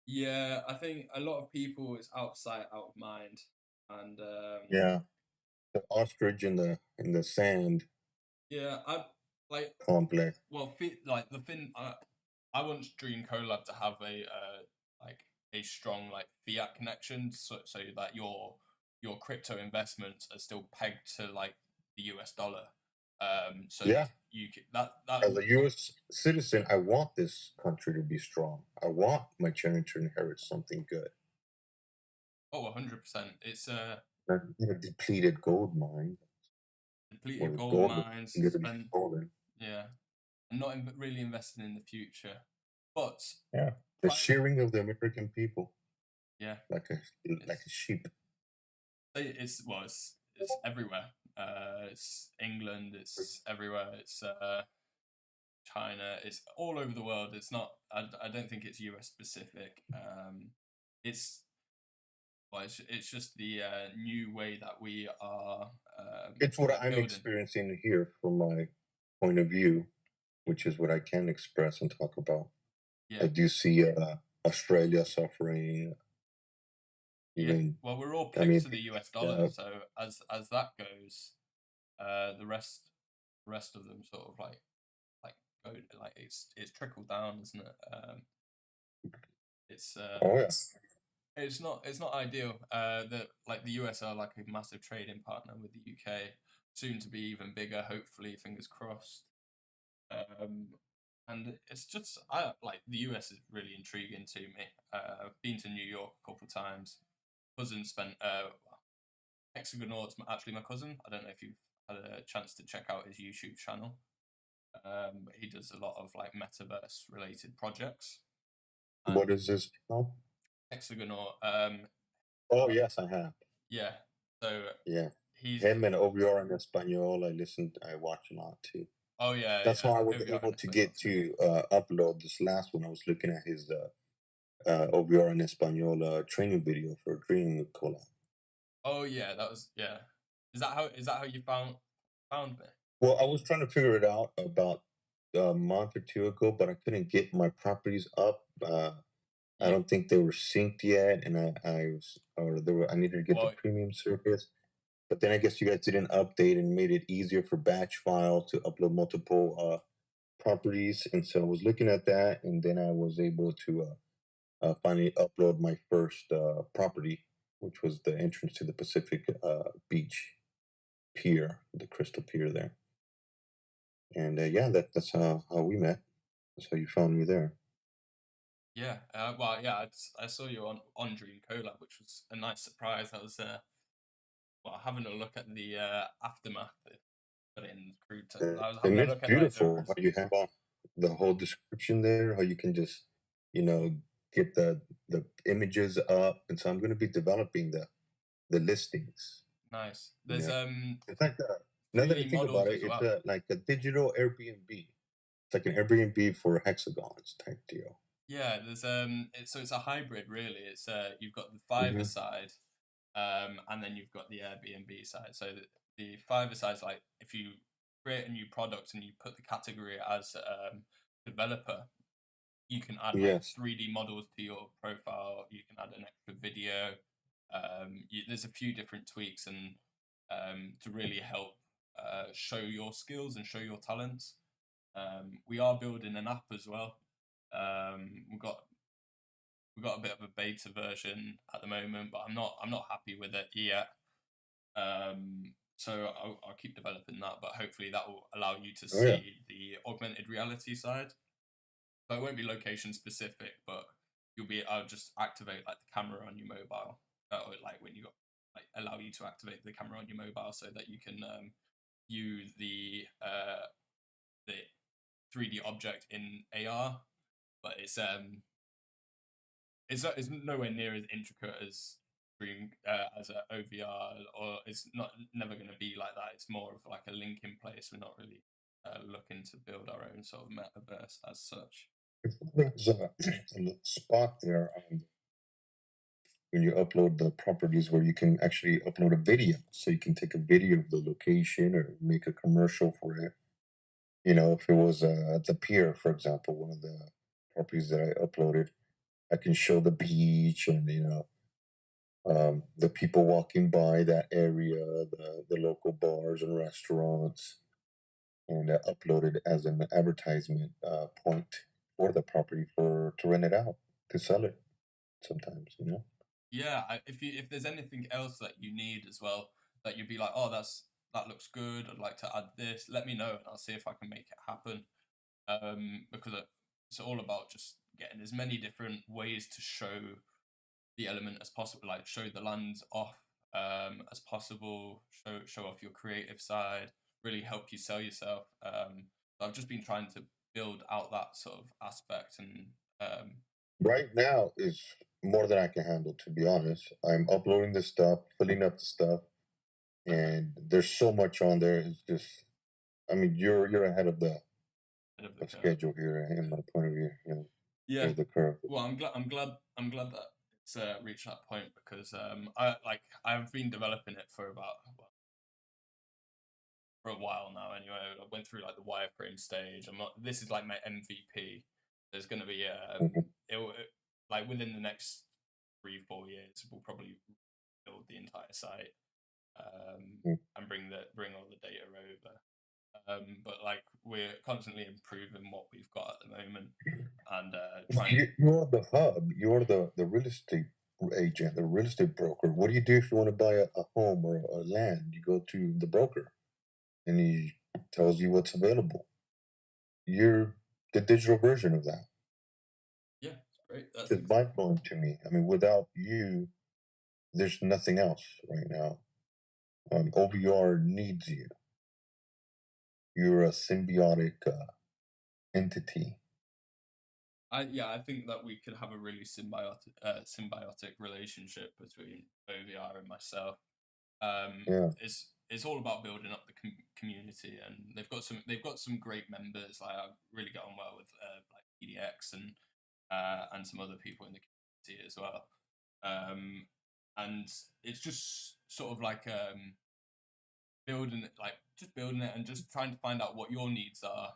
Yeah, I think a lot of people, it's out of sight, out of mind, and yeah, the ostrich in the sand. Yeah, I like complex. Well, like the thing, I want DreamKollab to have a strong like fiat connection, so that your crypto investments are still pegged to like the US dollar. So yeah, you can, that as a U.S. citizen, I want this country to be strong. I want my children to inherit something good. Oh, 100%. It's a depleted gold mine. Depleted gold mines. Yeah, and not really investing in the future. But yeah, the shearing of the American people. Yeah, like a sheep. It's everywhere. It's England. It's everywhere. It's China. It's all over the world. It's not. I don't think it's US specific. It's just the new way that we are. It's what I'm experiencing here from my point of view, which is what I can express and talk about. Yeah. I do see Australia suffering. Well, we're all pegged to the US dollar, so as that goes, the rest of them sort of like go like it's trickled down, isn't it? It's it's not ideal. That like the US are like a massive trading partner with the UK, soon to be even bigger. Hopefully, fingers crossed. And it's just the US is really intriguing to me. I've been to New York a couple of times. Cousin spent Hexagonaut's actually my cousin. I don't know if you've had a chance to check out his YouTube channel. He does a lot of like metaverse related projects. What is this channel? Hexagonaut. Oh yes, I have. Yeah. So yeah, he's him and OVR in Espanol. I watch a lot too. Oh yeah. That's why I was able to get to upload this last one. I was looking at his OVR in Espanol training video for DreamKollab. Oh yeah, that was Is that how you found me? Well, I was trying to figure it out about a month or two ago, but I couldn't get my properties up. I don't think they were synced yet, and I needed to get the premium service. But then I guess you guys didn't update and made it easier for batch files to upload multiple properties, and so I was looking at that, and then I was able to finally upload my first property, which was the entrance to the Pacific Beach Pier, the Crystal Pier there. And that's how we met. That's how you found me there. Yeah, I saw you on DreamKollab, which was a nice surprise. I was having a look at the aftermath. Put it in crude terms. I was having a look at beautiful how you have the whole description there. How you can just get the images up, and so I'm going to be developing the listings. Nice. There's it's like now that I think about it, it's like a digital Airbnb. It's like an Airbnb for hexagons type deal. Yeah, there's it's a hybrid really. It's you've got the Fiverr side, and then you've got the Airbnb side. So the Fiverr side is like if you create a new product and you put the category as developer, you can add like 3D models to your profile. You can add an extra video. there's a few different tweaks and to really help show your skills and show your talents. We are building an app as well. We've got a bit of a beta version at the moment, but I'm not happy with it yet. So I'll keep developing that, but hopefully that will allow you to Oh, yeah. see the augmented reality side. So it won't be location specific, but I'll just activate like the camera on your mobile, or like when you got like allow you to activate the camera on your mobile so that you can view the 3D object in AR. But it's nowhere near as intricate as as a OVR, or it's never going to be like that. It's more of like a link in place. We're not really looking to build our own sort of metaverse as such. There's a little spot there when you upload the properties where you can actually upload a video. So you can take a video of the location or make a commercial for it. You know, if it was at the pier, for example, one of the properties that I uploaded, I can show the beach and, the people walking by that area, the local bars and restaurants, and upload it as an advertisement point for the property to rent it out, to sell it sometimes, you know? Yeah, if there's anything else that you need as well, that you'd be like, oh, that looks good. I'd like to add this. Let me know, and I'll see if I can make it happen. Because it's all about just getting as many different ways to show the element as possible, like show the land off as possible, show off your creative side, really help you sell yourself. I've just been trying to build out that sort of aspect, and Right now is more than I can handle, to be honest. I'm uploading the stuff, filling up the stuff, and there's so much on there. It's just, I mean, you're ahead of the bit of the curve. schedule here, in my point of view. You know, Yeah. there's the curve. Well, I'm glad that it's reached that point, because I've been developing it for for a while now. Anyway, I went through like the wireframe stage. This is like my MVP. There's going to be like within the next 3-4 years, we'll probably build the entire site and bring all the data over. But like we're constantly improving what we've got at the moment, and You're the hub. You're the real estate agent, the real estate broker. What do you do if you want to buy a home or a land? You go to the broker, and he tells you what's available. You're the digital version of that. yeah, it's great. It's mind blowing to me. I mean, without you, there's nothing else right now. OVR needs you. You're a symbiotic entity. I think that we could have a really symbiotic relationship between OVR and myself. Yeah. It's all about building up the community, and they've got some great members. Like I really get on well with like EDX and some other people in the community as well. And it's just sort of like building it and just trying to find out what your needs are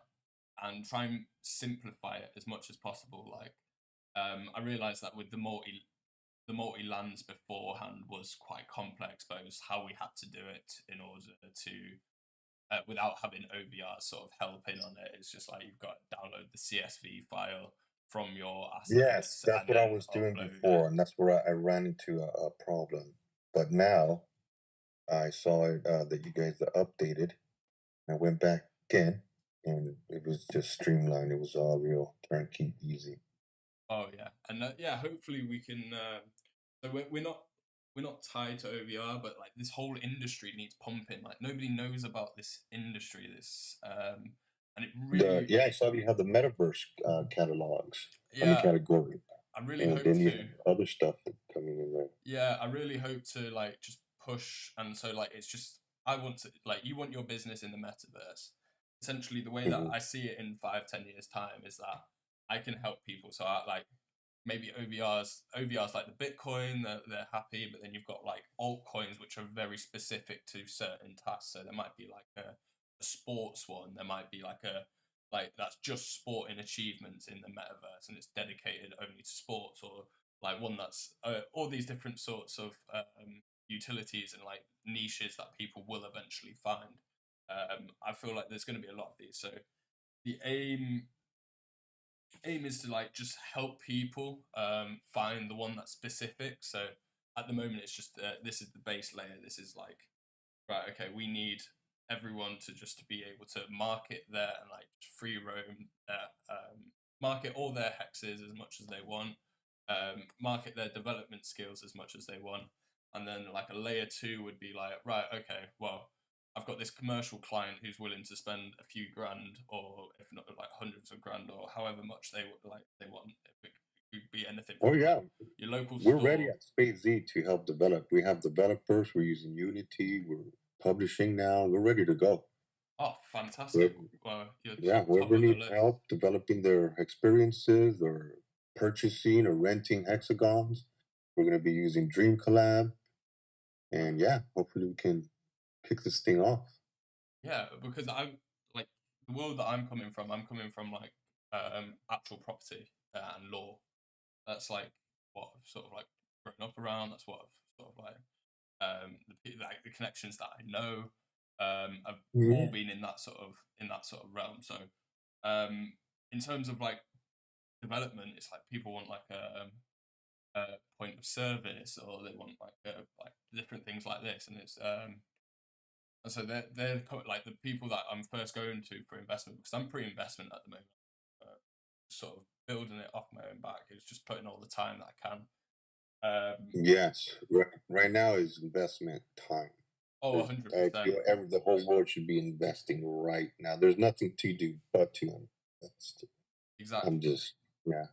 and try and simplify it as much as possible. Like I realized that with the multi lands beforehand was quite complex, but it was how we had to do it in order to without having OVR sort of helping on it. It's just like you've got to download the CSV file from your assets. Yes, that's what I was doing before, and that's where I ran into a problem. But now I saw it, that you guys are updated. I went back again, and it was just streamlined. It was all real turnkey, easy. Oh yeah, and hopefully we can. So we're not tied to OVR, but like this whole industry needs pumping. Like nobody knows about this industry. And it really I saw you have the metaverse catalogs. Yeah, category. I really And hope then you to. have other stuff coming in there. Yeah, I really hope to like just push, and so like it's just I want to like you want your business in the metaverse. Essentially, the way that I see it in 5-10 years time is that I can help people. So like maybe OVR's like the Bitcoin, they're happy, but then you've got like altcoins which are very specific to certain tasks. So there might be like a sports one, there might be like that's just sporting achievements in the metaverse and it's dedicated only to sports, or like one that's all these different sorts of utilities and like niches that people will eventually find. I feel like there's going to be a lot of these. So the aim is to like just help people find the one that's specific. So at the moment, it's just this is the base layer. This is like right. Okay, we need everyone to just to be able to market their and like free roam market all their hexes as much as they want, market their development skills as much as they want, and then like a layer two would be like right. Okay, well, I've got this commercial client who's willing to spend a few grand, or if not like hundreds of grand, or however much they would like they want. It could be anything Oh from like yeah, your local we're ready store. at SPACEZ to help develop. We have developers. We're using Unity. We're publishing now. We're ready to go. Oh, fantastic! Well, you're Yeah, top whoever of the needs list. help developing their experiences or purchasing or renting hexagons, we're going to be using DreamKollab. And yeah, hopefully we can kick this thing off. Yeah, because I'm like the world that I'm coming from. I'm coming from like actual property and law. That's like what I've sort of like grown up around. That's what I've sort of like like the connections that I know. Have all Yeah. been in that sort of realm. So in terms of like development, it's like people want like a point of service, or they want like different things like this, and it's and so like the people that I'm first going to for investment, because I'm pre-investment at the moment, sort of building it off my own back. It's just putting all the time that I can. Yes, right now is investment time. Oh, I 100%. feel the whole world should be investing right now. There's nothing to do but to invest. Exactly. I'm just, yeah.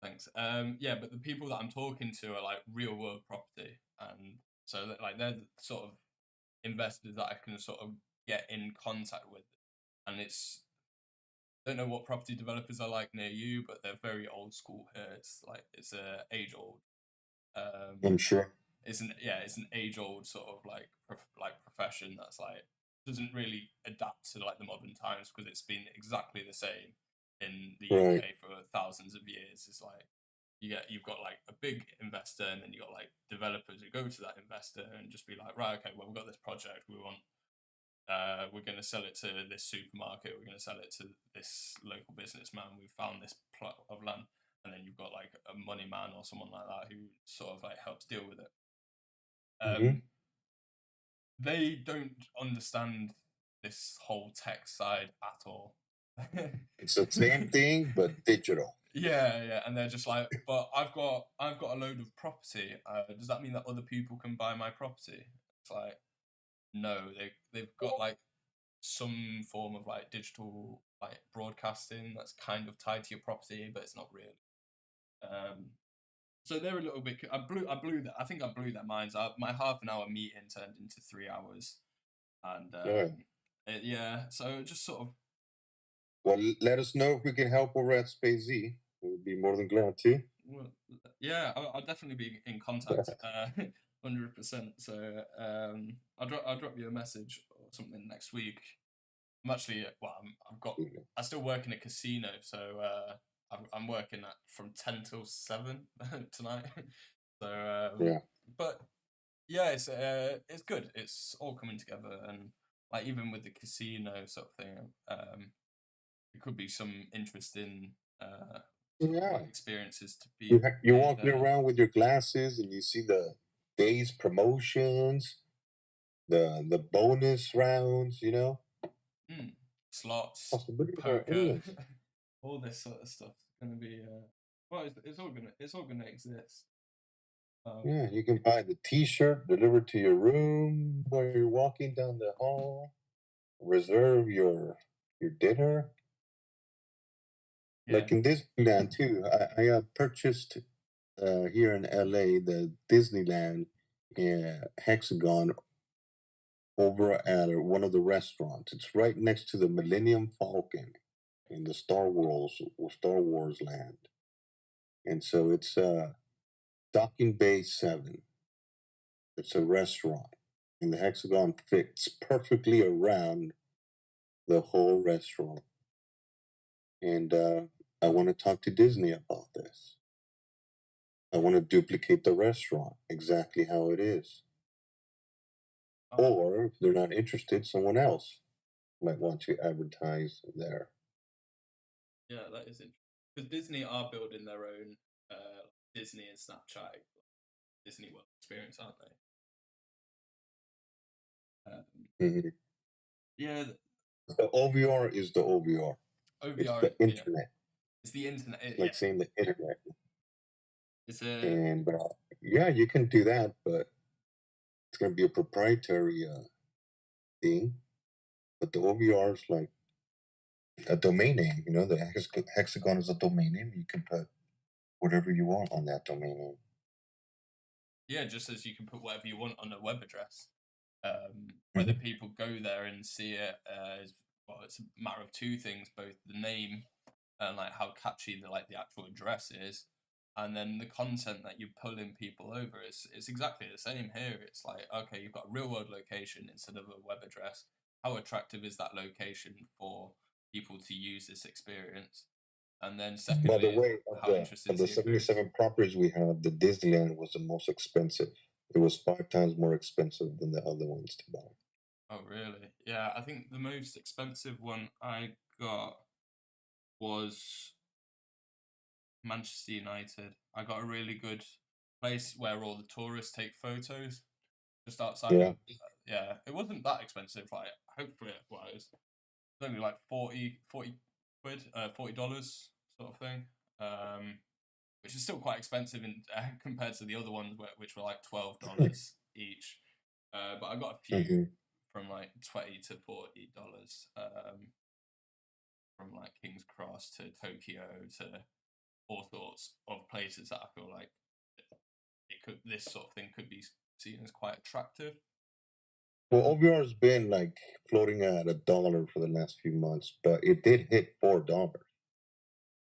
Thanks. Yeah, but the people that I'm talking to are like real world property, and so like they're the sort of investors that I can sort of get in contact with, and it's don't know what property developers are like near you, but they're very old school here. It's like it's a age old. I'm sure. It's an age old sort of like profession that's like doesn't really adapt to like the modern times because it's been exactly the same in the Right. UK for thousands of years. It's like you've got like a big investor, and then you got like developers who go to that investor and just be like, right, okay, well, we've got this project, we're going to sell it to this supermarket, we're going to sell it to this local businessman, we found this plot of land, and then you've got like a money man or someone like that who sort of like helps deal with it. Mm-hmm. They don't understand this whole tech side at all. It's the same thing, but digital. Yeah, and they're just like, but I've got a load of property. Does that mean that other people can buy my property? It's like, no, they've got like some form of like digital like broadcasting that's kind of tied to your property, but it's not really. So they're a little bit. I think I blew their minds out. My half an hour meeting turned into 3 hours, and Good. yeah. So just sort of. Well, let us know if we can help over at SPACEZ. We'll be more than glad to. Well, yeah, I'll definitely be in contact. 100%. So I'll drop you a message or something next week. I'm actually I still work in a casino, so I'm working from 10 till 7 tonight. So Yeah. but yeah, it's good. It's all coming together, and like even with the casino sort of thing, it could be some interesting sort of Yeah. like experiences to be You're made walking there. around with your glasses and you see the day's promotions, the bonus rounds, Mm. Slots, possibilities are poker, endless. all this sort of stuff is going to be. Well, it's all gonna exist. Yeah, you can buy the T-shirt delivered to your room while you're walking down the hall. Reserve your dinner. Yeah, Like in Disneyland too. I purchased here in LA the Disneyland Hexagon over at one of the restaurants. It's right next to the Millennium Falcon in the Star Wars land. And so it's Docking Bay 7. It's a restaurant. And the hexagon fits perfectly around the whole restaurant. And I want to talk to Disney about this. I want to duplicate the restaurant exactly how it is. Oh, Or if they're not interested, someone else might want to advertise there. yeah, that is interesting. Because Disney are building their own Disney and Snapchat Disney World experience, aren't they? Mhm. Yeah, The OVR is the OVR. It's OVR. the Yeah, internet. it's the internet. It's Yeah, like saying the internet. it's a And yeah, you can do that, but it's going to be a proprietary thing. But the OVR is like a domain name. You know, the hexagon is a domain name. You can put whatever you want on that domain name. yeah, just as you can put whatever you want on a web address. Whether people go there and see it is, well, it's a matter of two things: both the name and like how catchy the actual address is, and then the content that you're pulling people over. It's exactly the same here. It's like, okay, you've got a real world location instead of a web address. How attractive is that location for people to use this experience? And then By the secondly, is way, how interested of is the your food? 77 properties we have, the Disneyland was the most expensive. It was 5 times more expensive than the other ones to buy. Oh, really? Yeah, I think the most expensive one I got was Manchester United. I got a really good place where all the tourists take photos just outside of. Yeah. Yeah, it wasn't that expensive. Like, hopefully it was. It was only like 40 quid, $40 sort of thing. Which is still quite expensive in compared to the other ones which were like $12 each. But I got a few hmm from like $20 to $40. From like King's Cross to Tokyo to all sorts of places that I feel like this sort of thing could be seen as quite attractive. Well, OVR has been like floating at $1 for the last few months, but it did hit $4.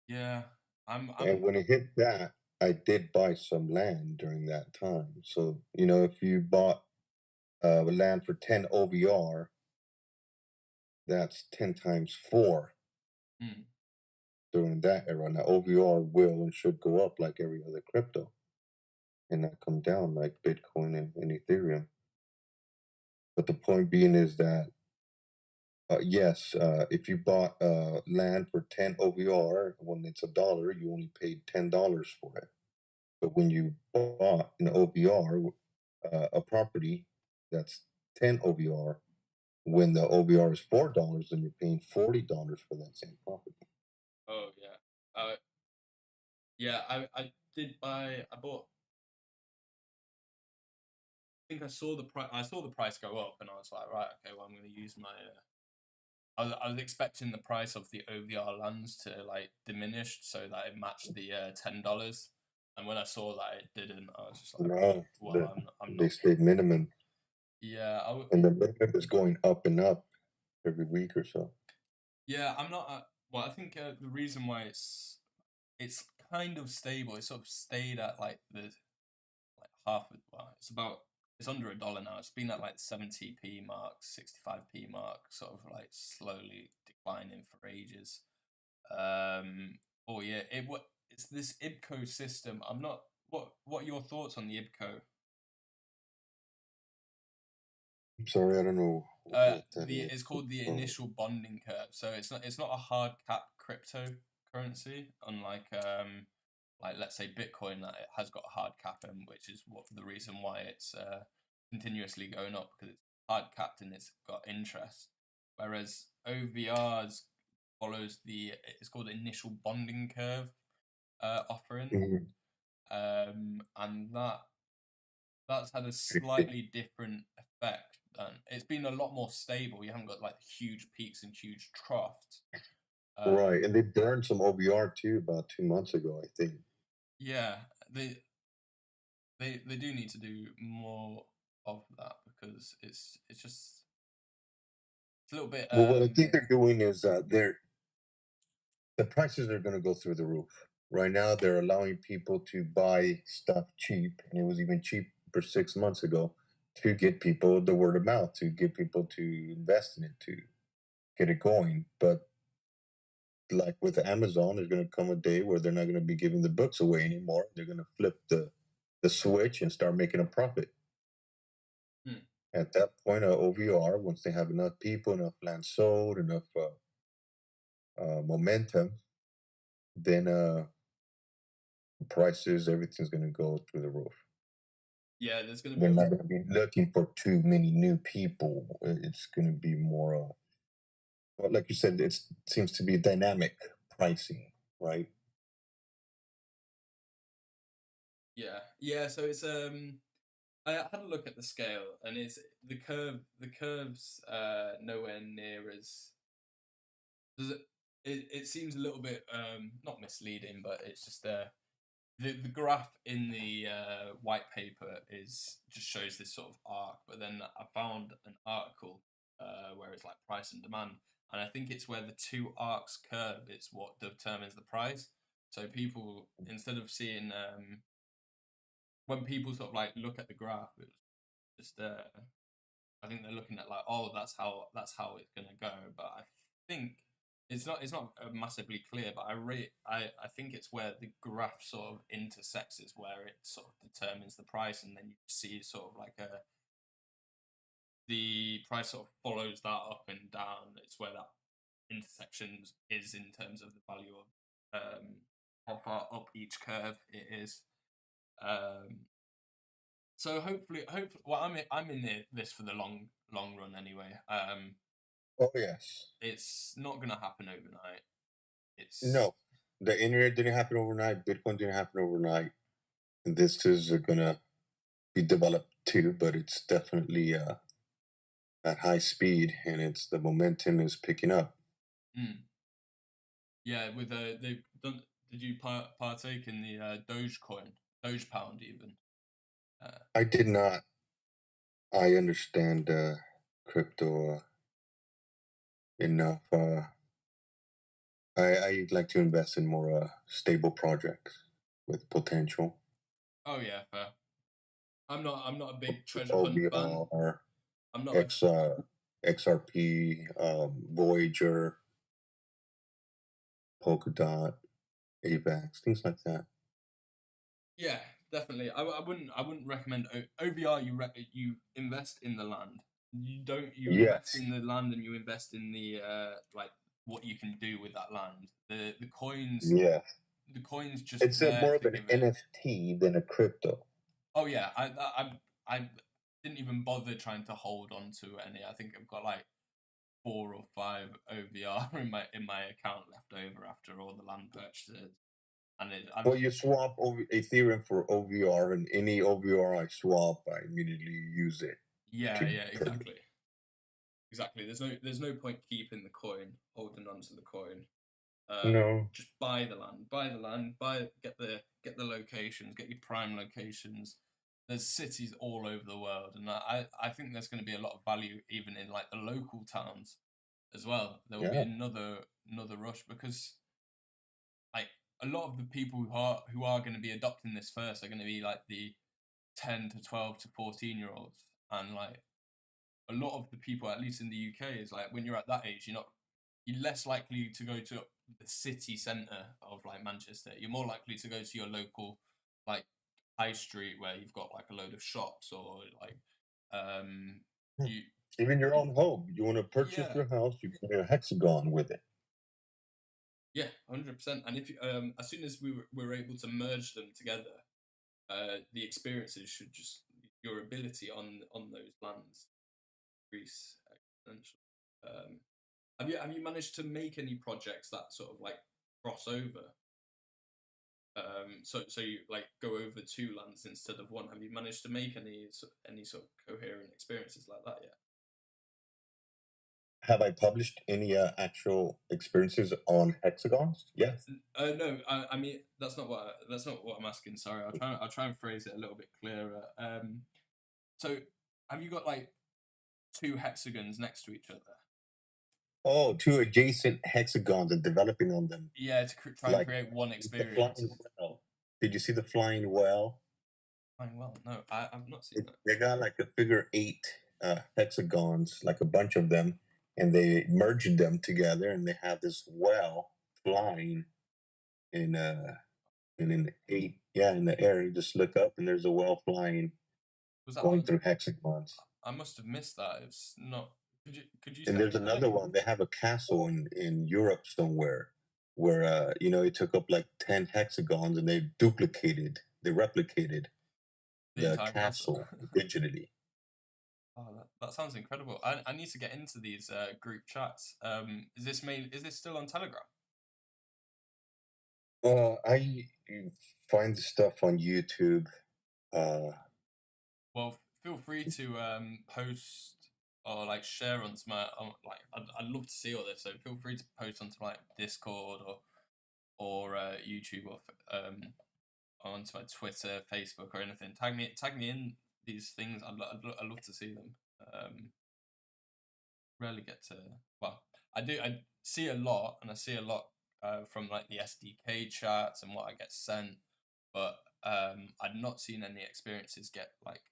Yeah, I'm And when it hit that, I did buy some land during that time. So, you know, if you bought land for 10 OVR, that's 10 times 4 mm, during that era. Now, OVR will and should go up like every other crypto and not come down like Bitcoin and Ethereum. But the point being is that, yes, if you bought land for 10 OVR, when it's $1, you only paid $10 for it. But when you bought an OVR, a property that's 10 OVR, when the OVR is $4, then you're paying $40 for that same property. oh yeah. Yeah, I did buy. I bought. I think I saw the price. I saw the price go up, and I was like, right, okay, well, I'm going to use my. I was expecting the price of the OVR lands to like diminish so that it matched the $10. And when I saw that it didn't, I was just like, No, well, I'm they not. stayed minimum, Yeah, and the minimum is going up and up every week or so. yeah, I'm not. Well, I think the reason why it's kind of stable. It's sort of stayed at like the like half. Well, it's under $1 now. It's been at like 70p mark, 65p mark, sort of like slowly declining for ages. Oh yeah, it's this IBCO system. I'm not. What are your thoughts on the IBCO? I'm sorry, I don't know what that is. It's called the initial bonding curve. So it's not a hard cap cryptocurrency, unlike like let's say Bitcoin that it has got a hard cap in, which is what the reason why it's continuously going up because it's hard capped and it's got interest. Whereas OVRs follows it's called initial bonding curve offering, Mhm. and that's had a slightly different effect. It's been a lot more stable. You haven't got like huge peaks and huge troughs. Right, and they burned some OVR too about 2 months ago, I think. Yeah, they do need to do more of that because it's just it's a little bit. Well, what I think they're doing is the prices are going to go through the roof. Right now, they're allowing people to buy stuff cheap, and it was even cheaper 6 months ago to get people the word of mouth, to get people to invest in it, to get it going. But like with Amazon, there's going to come a day where they're not going to be giving the books away anymore. They're going to flip the switch and start making a profit. Hmm. At that point, OVR, once they have enough people, enough land sold, enough momentum, then prices, everything's going to go through the roof. Yeah, there's going to They're be not going to be looking for too many new people. It's going to be more, well, like you said, it seems to be dynamic pricing, right? yeah. So it's I had a look at the scale, and it's the curves nowhere near as does it seems a little bit not misleading, but it's just the graph in the white paper is just shows this sort of arc, but then I found an article where it's like price and demand, and I think it's where the two arcs curve it's what determines the price. So people, instead of seeing when people sort of like look at the graph, it's just I think they're looking at like, oh, that's how it's gonna go. But I think it's not massively clear. But I think it's where the graph sort of intersects is where it sort of determines the price, and then you see sort of like the price sort of follows that up and down. It's where that intersection is in terms of the value of how far up each curve it is. Um, so hopefully, well, I'm in this for the long run anyway. Oh, yes. It's not gonna happen overnight. It's No, the internet didn't happen overnight. Bitcoin didn't happen overnight. And this is going to be developed too, but it's definitely at high speed, and it's the momentum is picking up. mm, yeah. With they've done. Did you partake in the Doge coin, Doge pound even? I did not. I understand crypto enough. I like to invest in more stable projects with potential. Oh yeah, fair. I'm not a big treasure hunt fan. OBR, I'm not a X, XRP, Voyager, Polkadot, AVAX, things like that. Yeah, definitely. I wouldn't recommend OVR. You invest in the land. You invest Yes, in the land, and you invest in the like what you can do with that land. yeah. The coins just It's there more of to an give it. NFT than a crypto. Oh yeah, I didn't even bother trying to hold on to any. I think I've got like 4 or 5 OVR in my account left over after all the land purchases, and I've Well, you swap over Ethereum for OVR, and any OVR I swap, I immediately use it to yeah, purchase. exactly. There's no point keeping the coin, holding on to the coin. No, Just buy the land, get the locations, get your prime locations. There's cities all over the world, and I think there's going to be a lot of value even in like the local towns as well. There will be yeah, another rush because like a lot of the people who are going to be adopting this first are going to be like the 10 to 12 to 14-year-olds, and like a lot of the people, at least in the UK, is like when you're at that age, you're less likely to go to the city centre of like Manchester. You're more likely to go to your local like high street where you've got like a load of shops or like um Hmm. you Even your own home. You want to purchase yeah your house, you get a hexagon with it. yeah 100%. And if you, as soon as we were able to merge them together, the experiences should just your ability on those lands increase exponentially. Have you managed to make any projects that sort of like cross over? So you like go over 2 lands instead of one. Have you managed to make any sort of coherent experiences like that yet? Have I published any actual experiences on hexagons? Yes. No, I mean that's not what I'm asking. Sorry, I'll try and phrase it a little bit clearer. So have you got like 2 hexagons next to each other? Oh, two adjacent hexagons and developing on them. Yeah, to try and Like create one the flying experience. well. Did you see the flying well? Fine, well, no, I've not seen It, that. they got like a figure eight hexagons, like a bunch of them, and they merged them together, and they have this well flying in in the air. You just look up and there's a whale flying, Was that going on? through hexagons. I must have missed that. It's not. Could you And send there's me the another link? one. They have a castle in Europe somewhere where it took up like 10 hexagons and they replicated The the entire castle. castle digitally. Oh, that sounds incredible. I need to get into these group chats. Is this still on Telegram? I find the stuff on YouTube. Well, feel free to post or like share onto my I'd love to see all this. So feel free to post onto like Discord or YouTube or onto my Twitter, Facebook, or anything. Tag me in these things. I'd love to see them. Rarely get to. Well, I do. I see a lot, and I see a lot from like the SDK chats and what I get sent. But I'd not seen any experiences get like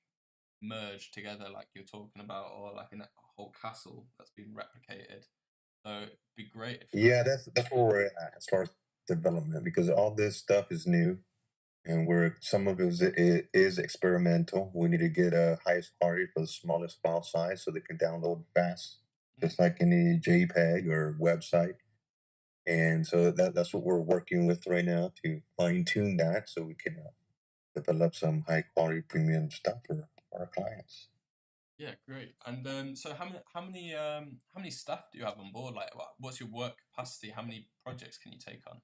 merged together like you're talking about, or like in a whole castle that's been replicated. So it'd be great if Yeah, that's where we're at as far as development, because all this stuff is new, and some of it is experimental. We need to get a highest quality for the smallest file size so they can download fast, just like any JPEG or website. And so that's what we're working with right now, to fine tune that so we can develop some high quality premium stuff for our clients. Yeah, great. And so how many staff do you have on board? Like, what's your work capacity? How many projects can you take on?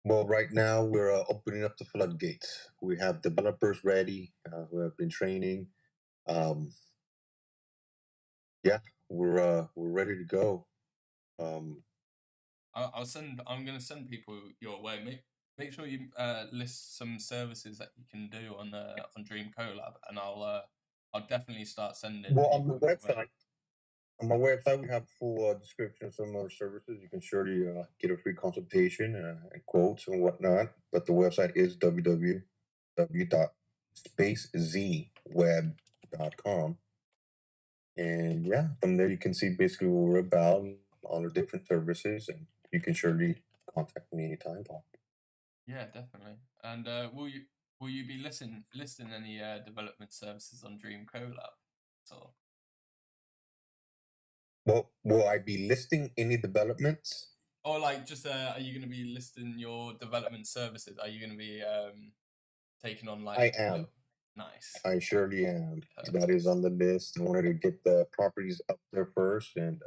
Well, right now we're opening up the floodgates. We have developers ready who have been training. Um, yeah, we're ready to go. I'm gonna send people your way. Make sure you list some services that you can do on DreamKollab, and I'll definitely start sending Well, people your way. on my website, we have full description of some of our services. You can surely get a free consultation and quotes and whatnot. But the website is www.spacezweb.com. And yeah, from there you can see basically what we're about, all the different services, and you can surely contact me anytime, Paul. Yeah, definitely. And will you be listing any development services on DreamKollab? So Well, will I be listing any developments? or like just are you going to be listing your development services? Are you going to be taking on like I am. Nice. I surely am. Perfect. That is on the list. I wanted to get the properties up there first and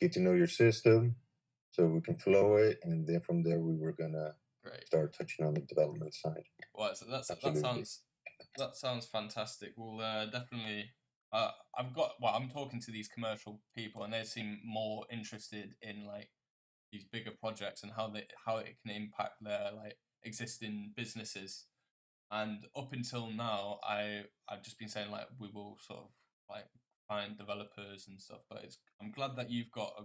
get to know your system so we can flow it. And then from there, we were going to start touching on the development side. Well, so that sounds fantastic. We'll definitely. I'm talking to these commercial people, and they seem more interested in like these bigger projects and how it can impact their like existing businesses. And up until now, I've just been saying like we will sort of like find developers and stuff, but I'm glad that you've got a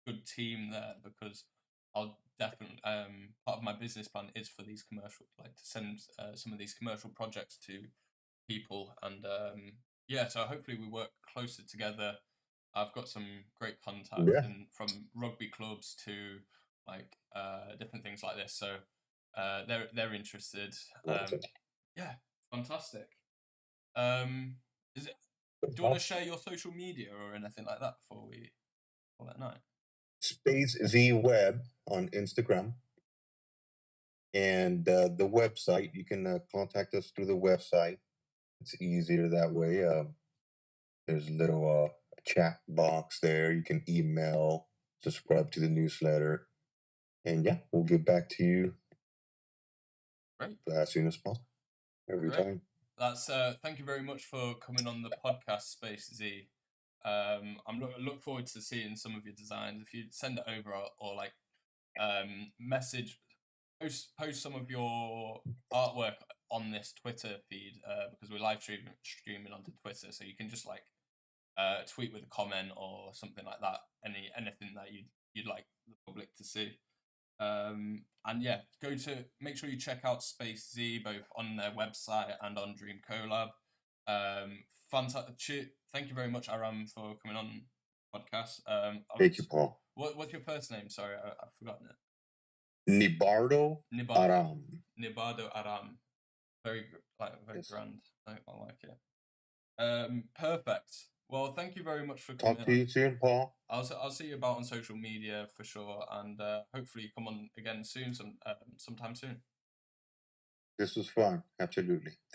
good team there, because I'll definitely part of my business plan is for these commercial, like to send some of these commercial projects to people, and yeah, so hopefully we work closer together. I've got some great contacts from rugby clubs to like different things like this, so they're interested. Yeah, fantastic. Do you want to share your social media or anything like that before we call that night? SPACEZ Web on Instagram. And the website, you can contact us through the website. It's easier that way. There's a little chat box there. You can email, subscribe to the newsletter. And yeah, we'll get back to you as soon as possible. Every time. That's thank you very much for coming on the podcast, SPACEZ. I'm look forward to seeing some of your designs. If you send it over or like post some of your artwork on this Twitter feed, because we're live streaming onto Twitter, so you can just like tweet with a comment or something like that. Anything that you'd like the public to see. And yeah, make sure you check out SPACEZ both on their website and on DreamKollab. Fantastic. Thank you very much, Aram, for coming on podcast. Thank you, Paul. What's your first name? Sorry, I've forgotten it. Nibardo Aram. Nibardo Aram. Very Yes. grand. I like it. Perfect. Well, thank you very much for coming. Talk to you soon, Paul. I'll see you about on social media for sure, and hopefully come on again soon, sometime soon. This was fun. Absolutely.